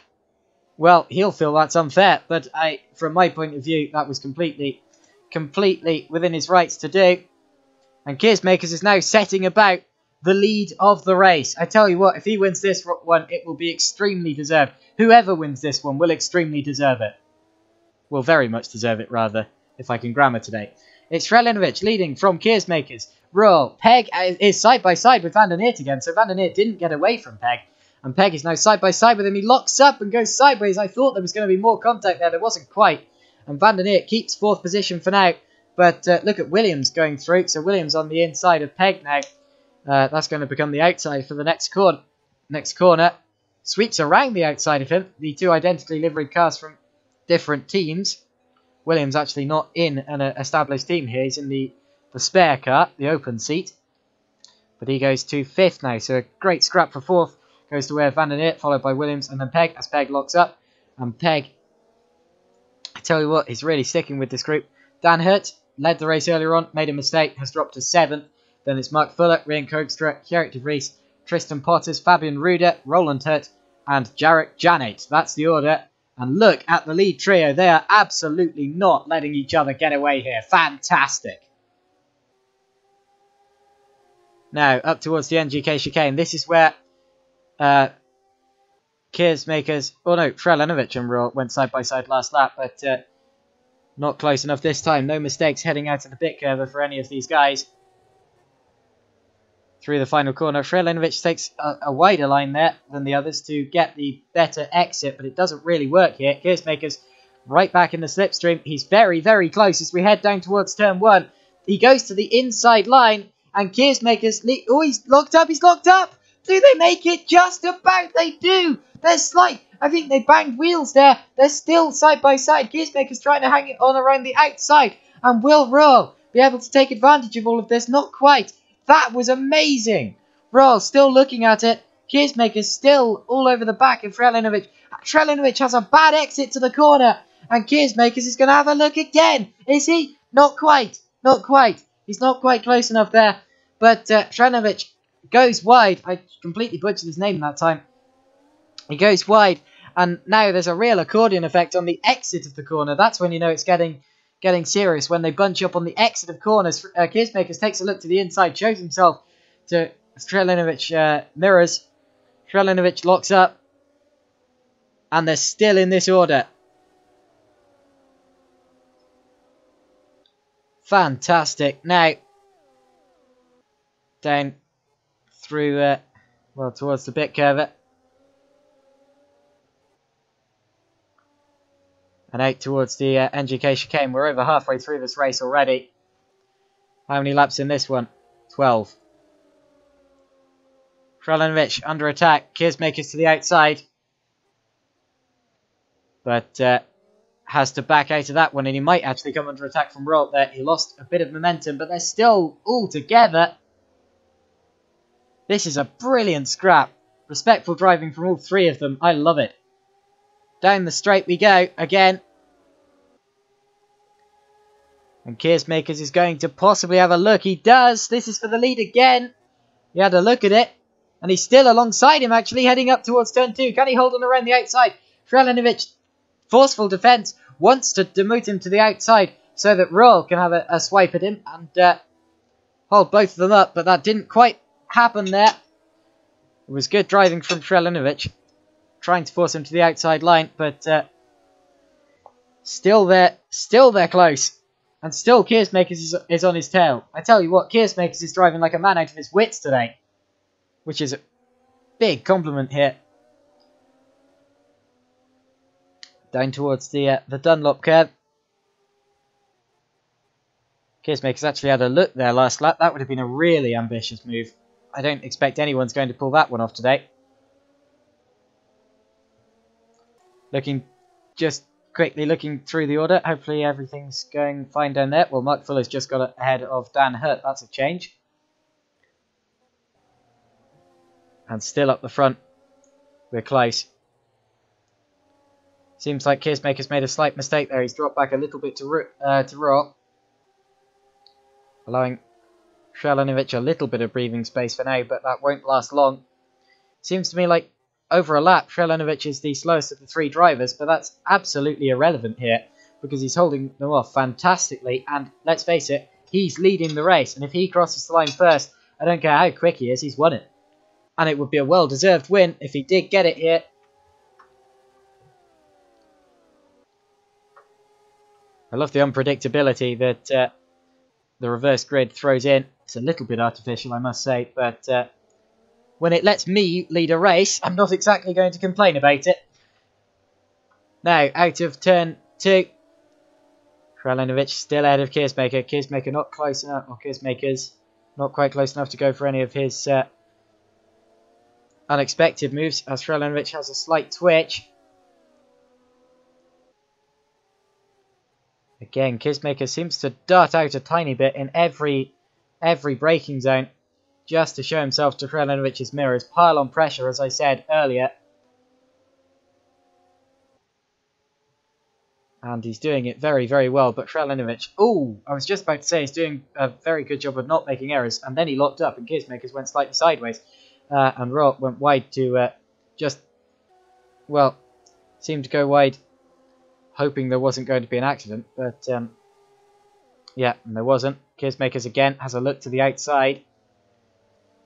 well, he'll feel that's unfair. But from my point of view, that was completely within his rights to do. And Keersmakers is now setting about the lead of the race. I tell you what, if he wins this one, it will be extremely deserved. Whoever wins this one will extremely deserve it. Will very much deserve it, rather, if I can grammar today. It's Frelenovic leading from Keersmakers. Ruhl, Peg is side by side with Van der Neer again, so Van der Neer didn't get away from Peg. And Peg is now side by side with him. He locks up and goes sideways. I thought there was going to be more contact there. There wasn't quite. And Van der Neer keeps 4th position for now. But look at Williams going through. So Williams on the inside of Peg now. That's going to become the outside for the next corner. Sweeps around the outside of him. The two identically liveried cars from different teams. Williams actually not in an established team here. He's in the spare car, the open seat. But he goes to 5th now. So a great scrap for 4th. Goes to where Van der Neer, followed by Williams, and then Peg, as Peg locks up. And Peg, I tell you what, he's really sticking with this group. Dan Hut led the race earlier on, made a mistake, has dropped to 7th. Then it's Mark Fuller, Rian Hoekstra, Gerrit De Vries, Tristan Potters, Fabian Ruder, Roland Hut, and Jarek Janet. That's the order. And look at the lead trio. They are absolutely not letting each other get away here. Fantastic. Now, up towards the NGK chicane. This is where Keersmakers, oh no, Trelenovic and Royal went side by side last lap, but not close enough this time. No mistakes heading out of the pit curve for any of these guys. Through the final corner, Trelenovic takes a wider line there than the others to get the better exit, but it doesn't really work here. Keersmakers right back in the slipstream. He's very, very close as we head down towards turn 1. He goes to the inside line, and Keersmakers... Oh, he's locked up, he's locked up! Do they make it? Just about they do! They're slight. I think they banged wheels there. They're still side by side. Keersmakers trying to hang it on around the outside. And will Royal be able to take advantage of all of this? Not quite. That was amazing. Royal still looking at it. Keersmakers still all over the back of Trelenovic. Trelenovic has a bad exit to the corner. And Keersmakers is going to have a look again. Is he? Not quite. Not quite. He's not quite close enough there. But Trelenovic goes wide. I completely butchered his name that time. He goes wide. And now there's a real accordion effect on the exit of the corner. That's when you know it's getting serious, when they bunch up on the exit of corners. Keersmakers takes a look to the inside, shows himself to Trelenovic, mirrors. Trelenovic locks up. And they're still in this order. Fantastic. Now, down through, well, towards the pit curve. And out towards the NGK chicane. We're over halfway through this race already. How many laps in this one? 12. Trelenovic under attack. Keersmakers to the outside. But has to back out of that one. And he might actually come under attack from Rolt there. He lost a bit of momentum. But they're still all together. This is a brilliant scrap. Respectful driving from all three of them. I love it. Down the straight we go again. And Keersmakers is going to possibly have a look. He does. This is for the lead again. He had a look at it. And he's still alongside him actually, heading up towards turn 2. Can he hold on around the outside? Trelenovic, forceful defence, wants to demote him to the outside so that Royal can have a swipe at him and hold both of them up. But that didn't quite happen there. It was good driving from Trelenovic, trying to force him to the outside line, but still they're close. And still Keersmakers is on his tail. I tell you what, Keersmakers is driving like a man out of his wits today, which is a big compliment here. Down towards the Dunlop curve. Keersmakers actually had a look there last lap. That would have been a really ambitious move. I don't expect anyone's going to pull that one off today. Just quickly looking through the order. Hopefully everything's going fine down there. Well, Mark Fuller's just got ahead of Dan Hurt. That's a change. And still up the front. We're close. Seems like Keersmakers made a slight mistake there. He's dropped back a little bit to Royal. Allowing Trelenovic a little bit of breathing space for now, but that won't last long. Seems to me like over a lap, Trelenovic is the slowest of the three drivers, but that's absolutely irrelevant here because he's holding them off fantastically. And let's face it, he's leading the race. And if he crosses the line first, I don't care how quick he is, he's won it. And it would be a well-deserved win if he did get it here. I love the unpredictability that the reverse grid throws in. It's a little bit artificial, I must say, but when it lets me lead a race, I'm not exactly going to complain about it. Now, out of turn 2. Trelenovic still ahead of Keersmaker. Keersmaker not close enough, or Keersmaker's not quite close enough to go for any of his unexpected moves, as Trelenovic has a slight twitch. Again, Keersmaker seems to dart out a tiny bit in every braking zone, just to show himself to Trelenovic's mirrors. Pile on pressure, as I said earlier. And he's doing it very, very well. But Trelenovic, I was just about to say he's doing a very good job of not making errors. And then he locked up and Keersmakers went slightly sideways. And Rolt went wide to seemed to go wide, hoping there wasn't going to be an accident. But, yeah, and there wasn't. Keersmakers again has a look to the outside.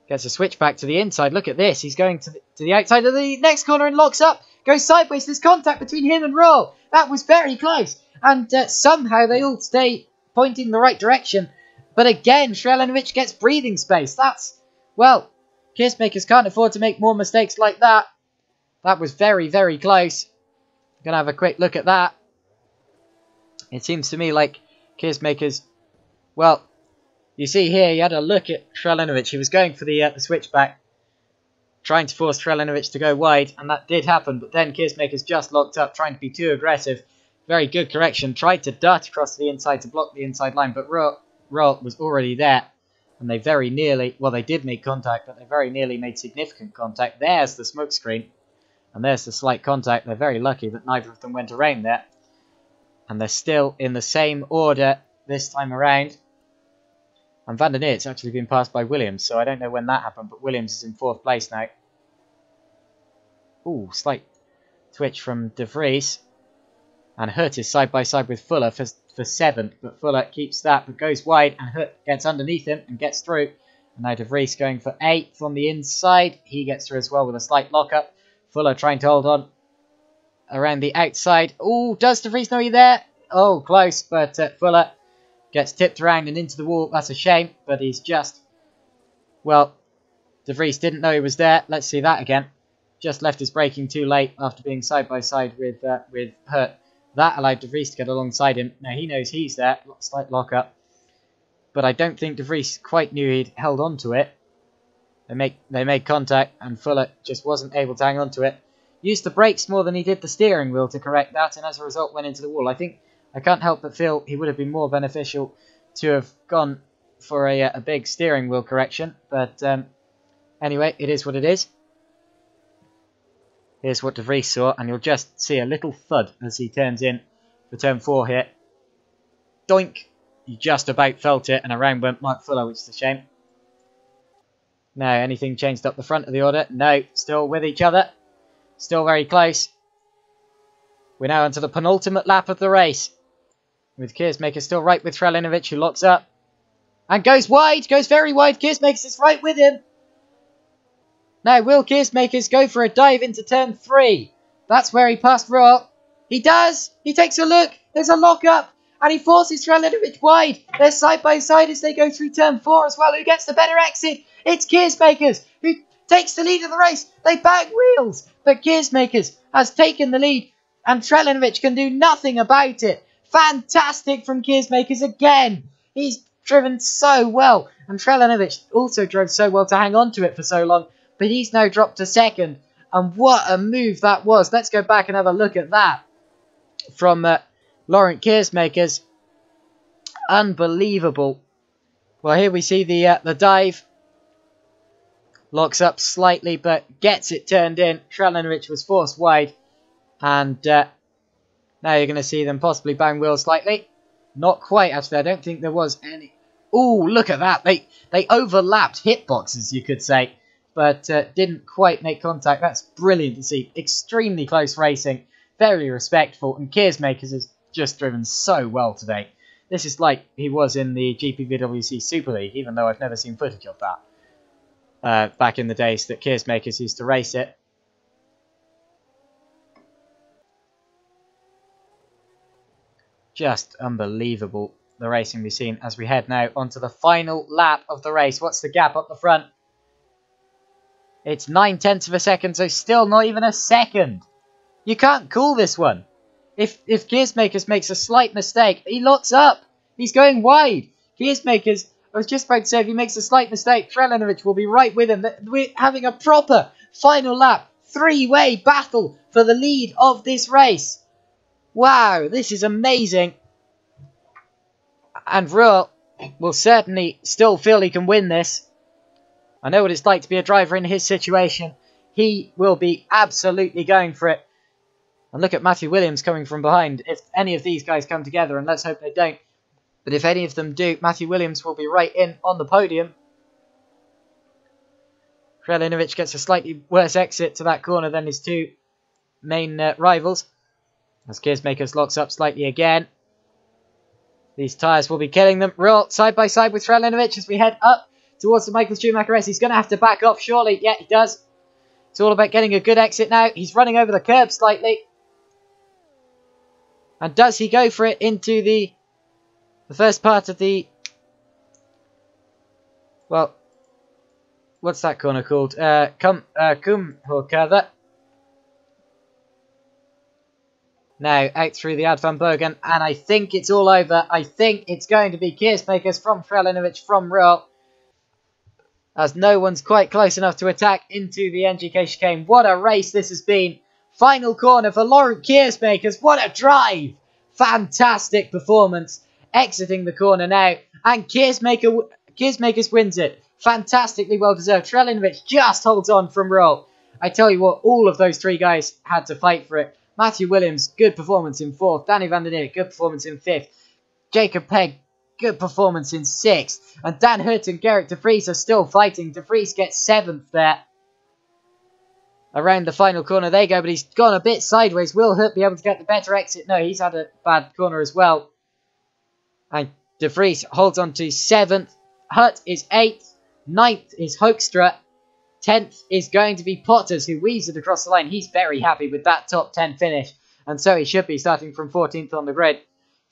Gets a switch back to the inside. Look at this. He's going to the outside of the next corner and locks up. Goes sideways. There's contact between him and Roll. That was very close. And somehow they all stay pointing the right direction. But again, Srelenovic gets breathing space. That's, well, Keersmakers can't afford to make more mistakes like that. That was very, very close. Going to have a quick look at that. It seems to me like Keersmakers, well, you see here, you had a look at Srelenovic. He was going for the switchback, trying to force Srelenovic to go wide, and that did happen. But then Keersmakers just locked up, trying to be too aggressive. Very good correction. Tried to dart across the inside to block the inside line, but Roll was already there. And they very nearly, well, they did make contact, but they very nearly made significant contact. There's the smoke screen, and there's the slight contact. They're very lucky that neither of them went around there. And they're still in the same order this time around. And Van der Neert's actually been passed by Williams, so I don't know when that happened, but Williams is in 4th place now. Ooh, slight twitch from De Vries. And Hurt is side by side with Fuller for 7th, but Fuller keeps that, but goes wide, and Hurt gets underneath him and gets through. And now De Vries going for 8th on the inside. He gets through as well with a slight lockup. Fuller trying to hold on around the outside. Ooh, does De Vries know he's there? Oh, close, but Fuller gets tipped around and into the wall. That's a shame, but he's just, well, De Vries didn't know he was there. Let's see that again. Just left his braking too late after being side by side with Hurt. That allowed De Vries to get alongside him. Now he knows he's there. Slight lock up. But I don't think De Vries quite knew he'd held on to it. They made contact, and Fuller just wasn't able to hang on to it. Used the brakes more than he did the steering wheel to correct that, and as a result went into the wall. I can't help but feel he would have been more beneficial to have gone for a big steering wheel correction. But anyway, it is what it is. Here's what De Vries saw, and you'll just see a little thud as he turns in for turn 4 here. Doink! You just about felt it, and around went Mark Fuller, which is a shame. Now, anything changed up the front of the order? No, still with each other. Still very close. We're now onto the penultimate lap of the race. With Keersmakers still right with Srelenovic, who locks up. And goes wide, goes very wide. Keersmakers is right with him. Now, will Keersmakers go for a dive into turn 3? That's where he passed Roll. He does. He takes a look. There's a lock-up. And he forces Srelenovic wide. They're side by side as they go through turn 4 as well. Who gets the better exit? It's Keersmakers, who takes the lead of the race. They bag wheels. But Keersmakers has taken the lead. And Srelenovic can do nothing about it. Fantastic from Keersmakers again. He's driven so well. And Srelenovic also drove so well to hang on to it for so long. But he's now dropped to 2nd. And what a move that was. Let's go back and have a look at that. From Laurent Keersmakers. Unbelievable. Well, here we see the dive. Locks up slightly, but gets it turned in. Srelenovic was forced wide. And now you're going to see them possibly bang wheels slightly. Not quite, actually. I don't think there was any. Ooh, look at that. They overlapped hitboxes, you could say. But didn't quite make contact. That's brilliant to see. Extremely close racing. Very respectful. And Keersmakers has just driven so well today. This is like he was in the GPVWC Super League, even though I've never seen footage of that. Back in the days that Keersmakers used to race it. Just unbelievable, the racing we've seen as we head now onto the final lap of the race. What's the gap up the front? It's 9/10 of a second, so still not even a second. You can't call this one. If Keersmakers makes a slight mistake, he locks up. He's going wide. Keersmakers, I was just about to say, if he makes a slight mistake, Srelenovic will be right with him. We're having a proper final lap, 3-way battle for the lead of this race. Wow, this is amazing. And Roll will certainly still feel he can win this. I know what it's like to be a driver in his situation. He will be absolutely going for it. And look at Matthew Williams coming from behind. If any of these guys come together, and let's hope they don't, but if any of them do, Matthew Williams will be right in on the podium. Srelenovic gets a slightly worse exit to that corner than his two main rivals. As Keersmakers locks up slightly again. These tyres will be killing them. Roll side by side with Srelenovic as we head up towards the Michael Schumacher race. He's going to have to back off, surely. Yeah, he does. It's all about getting a good exit now. He's running over the curb slightly. And does he go for it into the first part of the... Well, what's that corner called? Kumhorkade. Now, out through the Ad van Bergen, and I think it's all over. I think it's going to be Keersmakers from Frelinovic from Royal, as no one's quite close enough to attack into the NGK chicane. What a race this has been. Final corner for Laurent Keersmakers. What a drive. Fantastic performance. Exiting the corner now, and Keersmakers wins it. Fantastically well deserved. Frelinovic just holds on from Royal. I tell you what, all of those three guys had to fight for it. Matthew Williams, good performance in 4th. Danny van der Neer, good performance in 5th. Jacob Pegg, good performance in 6th. And Dan Hutt and Gerrit de Vries are still fighting. De Vries gets 7th there. Around the final corner they go, but he's gone a bit sideways. Will Hutt be able to get the better exit? No, he's had a bad corner as well. And de Vries holds on to 7th. Hutt is 8th. 9th is Hoekstra. 10th is going to be Potters, who weaves it across the line. He's very happy with that top 10 finish. And so he should be, starting from 14th on the grid.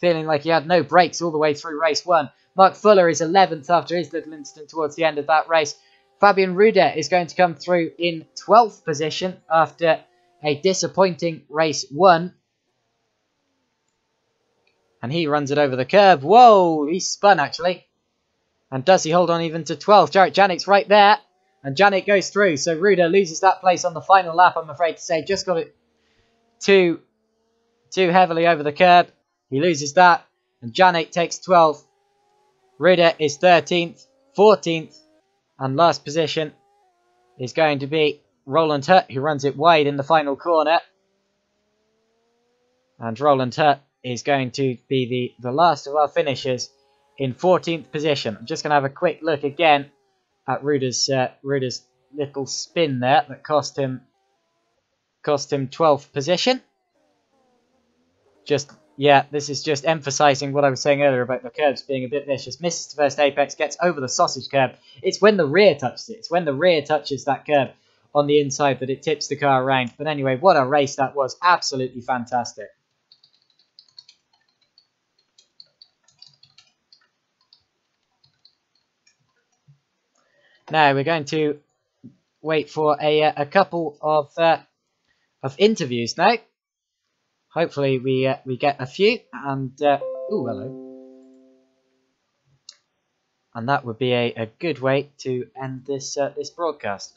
Feeling like he had no breaks all the way through race 1. Mark Fuller is 11th after his little incident towards the end of that race. Fabian Ruder is going to come through in 12th position after a disappointing race 1. And he runs it over the curb. Whoa, he spun actually. And does he hold on even to 12th? Jarek Janik's right there. And Janik goes through. So Ruder loses that place on the final lap, I'm afraid to say. Just got it too heavily over the curb. He loses that. And Janik takes 12th. Ruder is 13th. 14th. And last position is going to be Roland Hutt, who runs it wide in the final corner. And Roland Hutt is going to be the last of our finishers in 14th position. I'm just going to have a quick look again at Ruder's little spin there that cost him 12th position. This is just emphasising what I was saying earlier about the curbs being a bit vicious. Misses the first apex, gets over the sausage curb. It's when the rear touches it. It's when the rear touches that curb on the inside that it tips the car around. But anyway, what a race that was. Absolutely fantastic. Now we're going to wait for a couple of interviews now. Hopefully we get a few, and ooh, hello. And that would be a good way to end this this broadcast.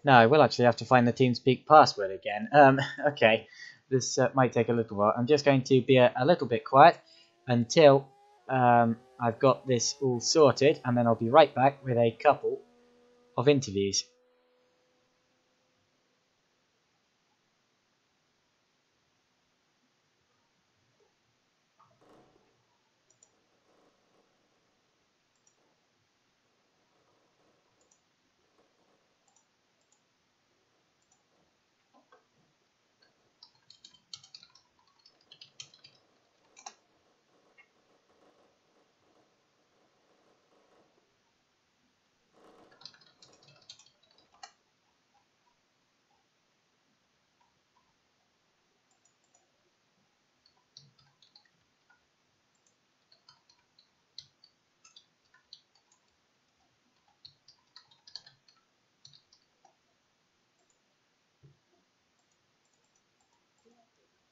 Now, I will actually have to find the TeamSpeak password again. Okay, this might take a little while. I'm just going to be a little bit quiet until I've got this all sorted, and then I'll be right back with a couple of interviews.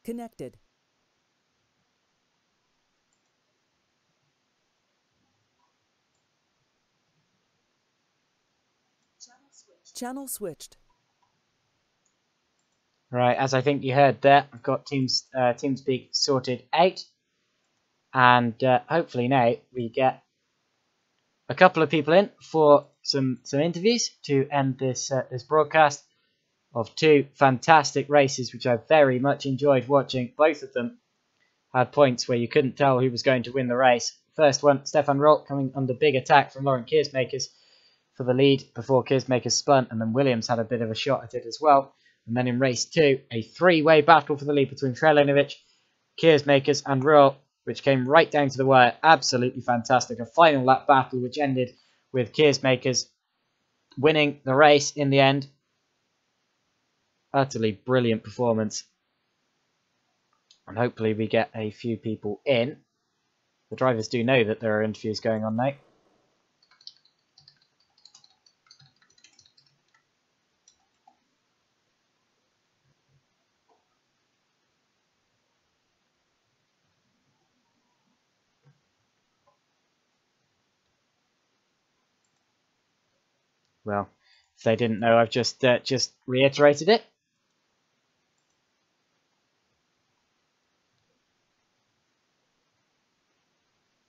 Connected. Channel switched. Right, as I think you heard there, I've got TeamSpeak sorted out, and hopefully now we get a couple of people in for some interviews to end this this broadcast of two fantastic races, which I very much enjoyed watching. Both of them had points where you couldn't tell who was going to win the race. First one, Stefan Rolt coming under big attack from Laurent Keersmakers for the lead before Keersmakers spun, and then Williams had a bit of a shot at it as well. And then in race 2, a three-way battle for the lead between Trelinovic, Keersmakers and Ruhl, which came right down to the wire. Absolutely fantastic. A final lap battle which ended with Keersmakers winning the race in the end. Utterly brilliant performance. And hopefully we get a few people in. The drivers do know that there are interviews going on now. Well, if they didn't know, I've just reiterated it.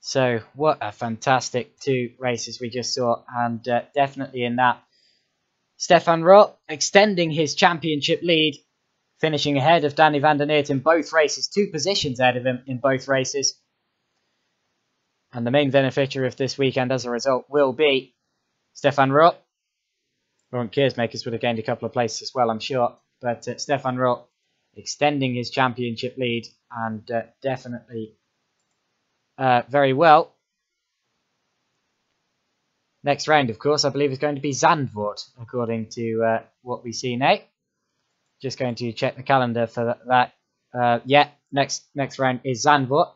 So, what a fantastic 2 races we just saw, and definitely in that, Stefan Ruhl extending his championship lead, finishing ahead of Danny van der Neert in both races, 2 positions ahead of him in both races. And the main beneficiary of this weekend as a result will be Stefan Ruhl. Laurent Keersmakers would have gained a couple of places as well, I'm sure. But Stefan Ruhl extending his championship lead, and definitely very well. Next round, of course, I believe is going to be Zandvoort, according to what we see now. Just going to check the calendar for that. Yeah, next round is Zandvoort.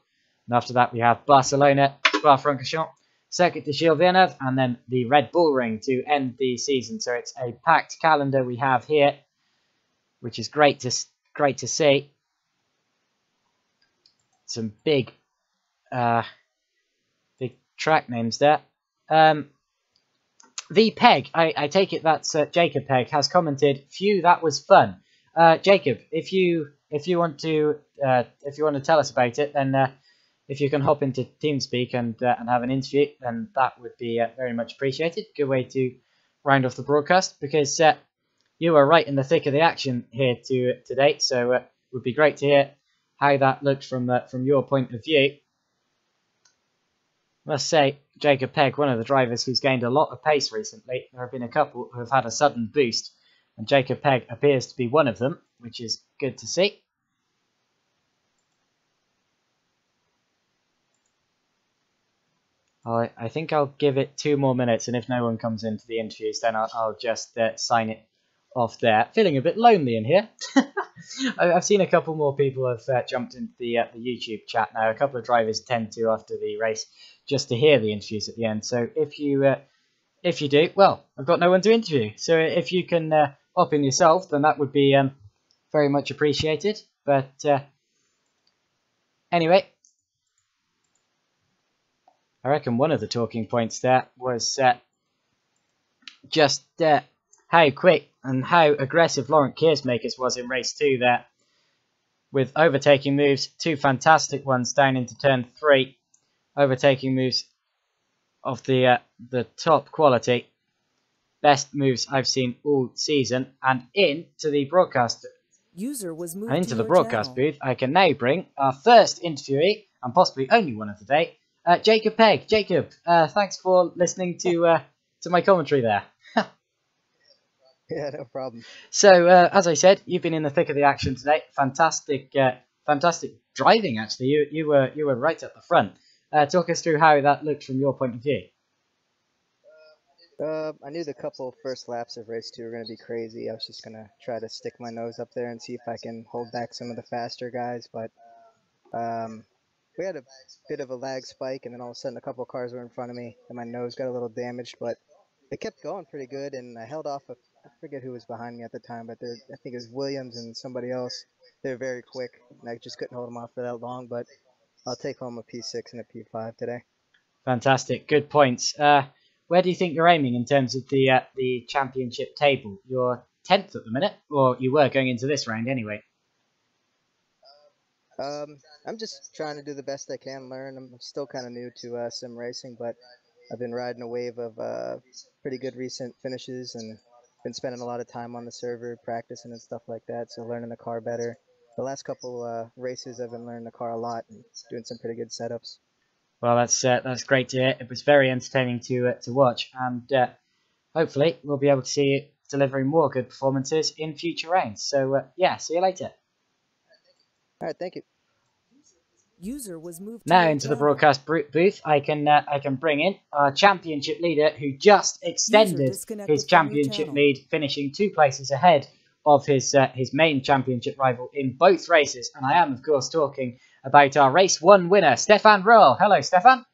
And after that, we have Barcelona, Spa-Francorchamps, Circuit de Gilles Villeneuve, and then the Red Bull Ring to end the season. So it's a packed calendar we have here, which is great to see. Some big track names there. The Peg, I take it that's Jacob Peg, has commented, "Phew, that was fun." Jacob, if you want to tell us about it, then if you can hop into TeamSpeak and have an interview, then that would be very much appreciated. Good way to round off the broadcast, because you were right in the thick of the action here to date. So it would be great to hear how that looked from your point of view. I must say, Jacob Peg, one of the drivers who's gained a lot of pace recently. There have been a couple who have had a sudden boost, and Jacob Peg appears to be one of them, which is good to see. I think I'll give it 2 more minutes, and if no one comes into the interviews, then I'll just sign it off there. Feeling a bit lonely in here. I've seen a couple more people have jumped into the YouTube chat now. A couple of drivers tend to, after the race, just to hear the interviews at the end. So if you do, well, I've got no one to interview. So if you can hop in yourself, then that would be very much appreciated. But anyway, I reckon one of the talking points there was just how quick and how aggressive Laurent Keersmakers was in race 2 there, with overtaking moves, 2 fantastic ones down into turn 3, overtaking moves of the top quality, best moves I've seen all season. And into the broadcast booth, I can now bring our first interviewee and possibly only one of the day, Jacob Peg. Jacob, thanks for listening to my commentary there. Yeah, no problem. So, as I said, you've been in the thick of the action today. Fantastic driving, actually. You were right at the front. Talk us through how that looked from your point of view. I knew the couple first laps of race 2 were going to be crazy. I was just going to try to stick my nose up there and see if I can hold back some of the faster guys. But we had a bit of a lag spike, and then all of a sudden a couple of cars were in front of me, and my nose got a little damaged. But it kept going pretty good, and I held off. I forget who was behind me at the time, but I think it was Williams and somebody else. They were very quick, and I just couldn't hold them off for that long. But I'll take home a P6 and a P5 today. Fantastic, good points. Where do you think you're aiming in terms of the championship table? You're 10th at the minute, or you were going into this round anyway. I'm just trying to do the best I can, learn. I'm still kind of new to sim racing, but I've been riding a wave of pretty good recent finishes and been spending a lot of time on the server practicing and stuff like that, so learning the car better. The last couple races I've been learning the car a lot and doing some pretty good setups. Well, that's great to hear. It was very entertaining to watch, and hopefully we'll be able to see delivering more good performances in future rounds. So, yeah, see you later. All right, thank you. User was moved to Now your into the channel. broadcast booth, I can bring in our championship leader who just extended disconnected his from your championship channel. lead, finishing 2 places ahead of his main championship rival in both races. And I am, of course, talking about our race 1 winner, Stefan Roll. Hello, Stefan.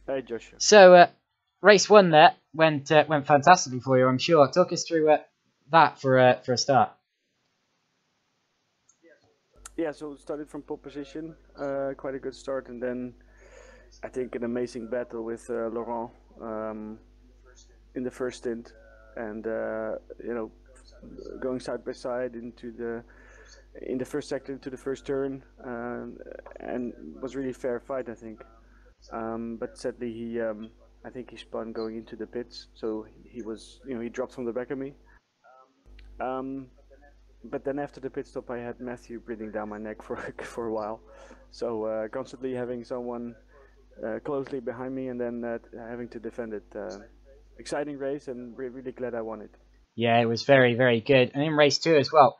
Hey, Joshua. So, race 1 there went fantastically for you, I'm sure. Talk us through that for a start. Yeah, so it started from pole position, quite a good start, and then I think an amazing battle with Laurent in the first stint, and you know, going side by side in the first sector into the first turn, and was really a fair fight, I think. But sadly, I think he spun going into the pits, so he was, he dropped from the back of me. But then after the pit stop, I had Matthew breathing down my neck for a while. So constantly having someone closely behind me and then having to defend it. Exciting race, and really glad I won it. Yeah, it was very, very good. And in race 2 as well,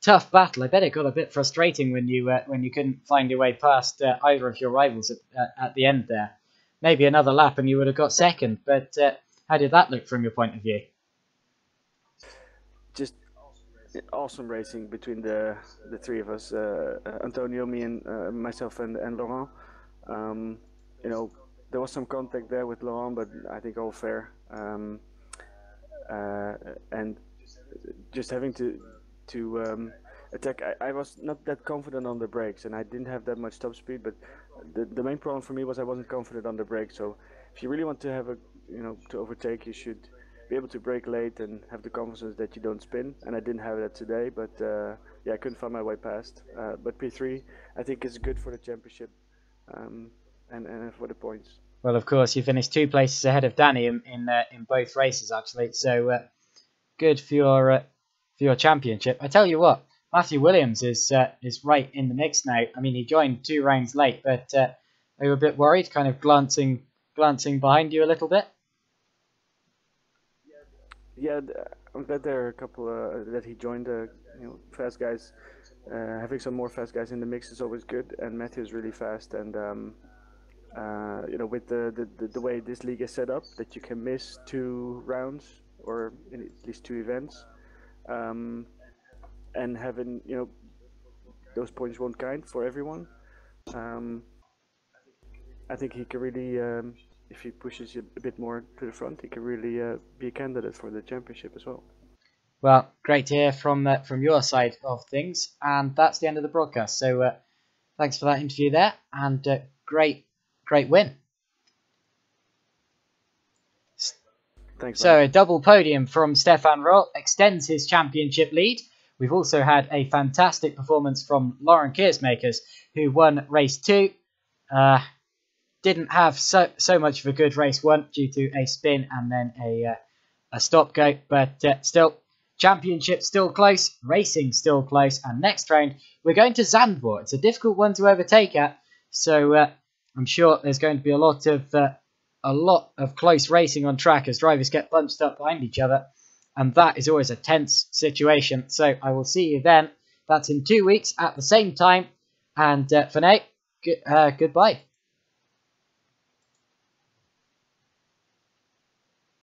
tough battle. I bet it got a bit frustrating when you couldn't find your way past either of your rivals at the end there. Maybe another lap and you would have got second. But how did that look from your point of view? Just awesome racing between the three of us, Antonio, me, and myself, and Laurent. There was some contact there with Laurent, but I think all fair. And just having to attack, I was not that confident on the brakes, and I didn't have that much top speed. But the main problem for me was I wasn't confident on the brakes. So if you really want to have to overtake, you should be able to brake late and have the confidence that you don't spin, and I didn't have that today, but yeah, I couldn't find my way past. But P3, I think, is good for the championship and for the points. Well, of course, you finished 2 places ahead of Danny in both races, actually. So good for your championship. I tell you what, Matthew Williams is right in the mix now. I mean, he joined 2 rounds late, but are you a bit worried, kind of glancing behind you a little bit? Yeah, I'm glad there are a couple that he joined. Fast guys. Having some more fast guys in the mix is always good, and Matthew is really fast. And with the way this league is set up, that you can miss 2 rounds or at least 2 events, and having those points won't count for everyone. I think he can really. If he pushes you a bit more to the front, he can really be a candidate for the championship as well. Well, great to hear from your side of things, and that's the end of the broadcast. So thanks for that interview there, and great win. Thanks. So a double podium from Stefan Roll extends his championship lead. We've also had a fantastic performance from Lauren Keersmakers, who won race 2. Didn't have so much of a good race 1 due to a spin and then a stop go, but still, championship still close, racing still close, and next round we're going to Zandvoort. It's a difficult one to overtake at, so I'm sure there's going to be a lot of close racing on track as drivers get bunched up behind each other, and that is always a tense situation. So I will see you then. That's in 2 weeks at the same time, and for now, goodbye.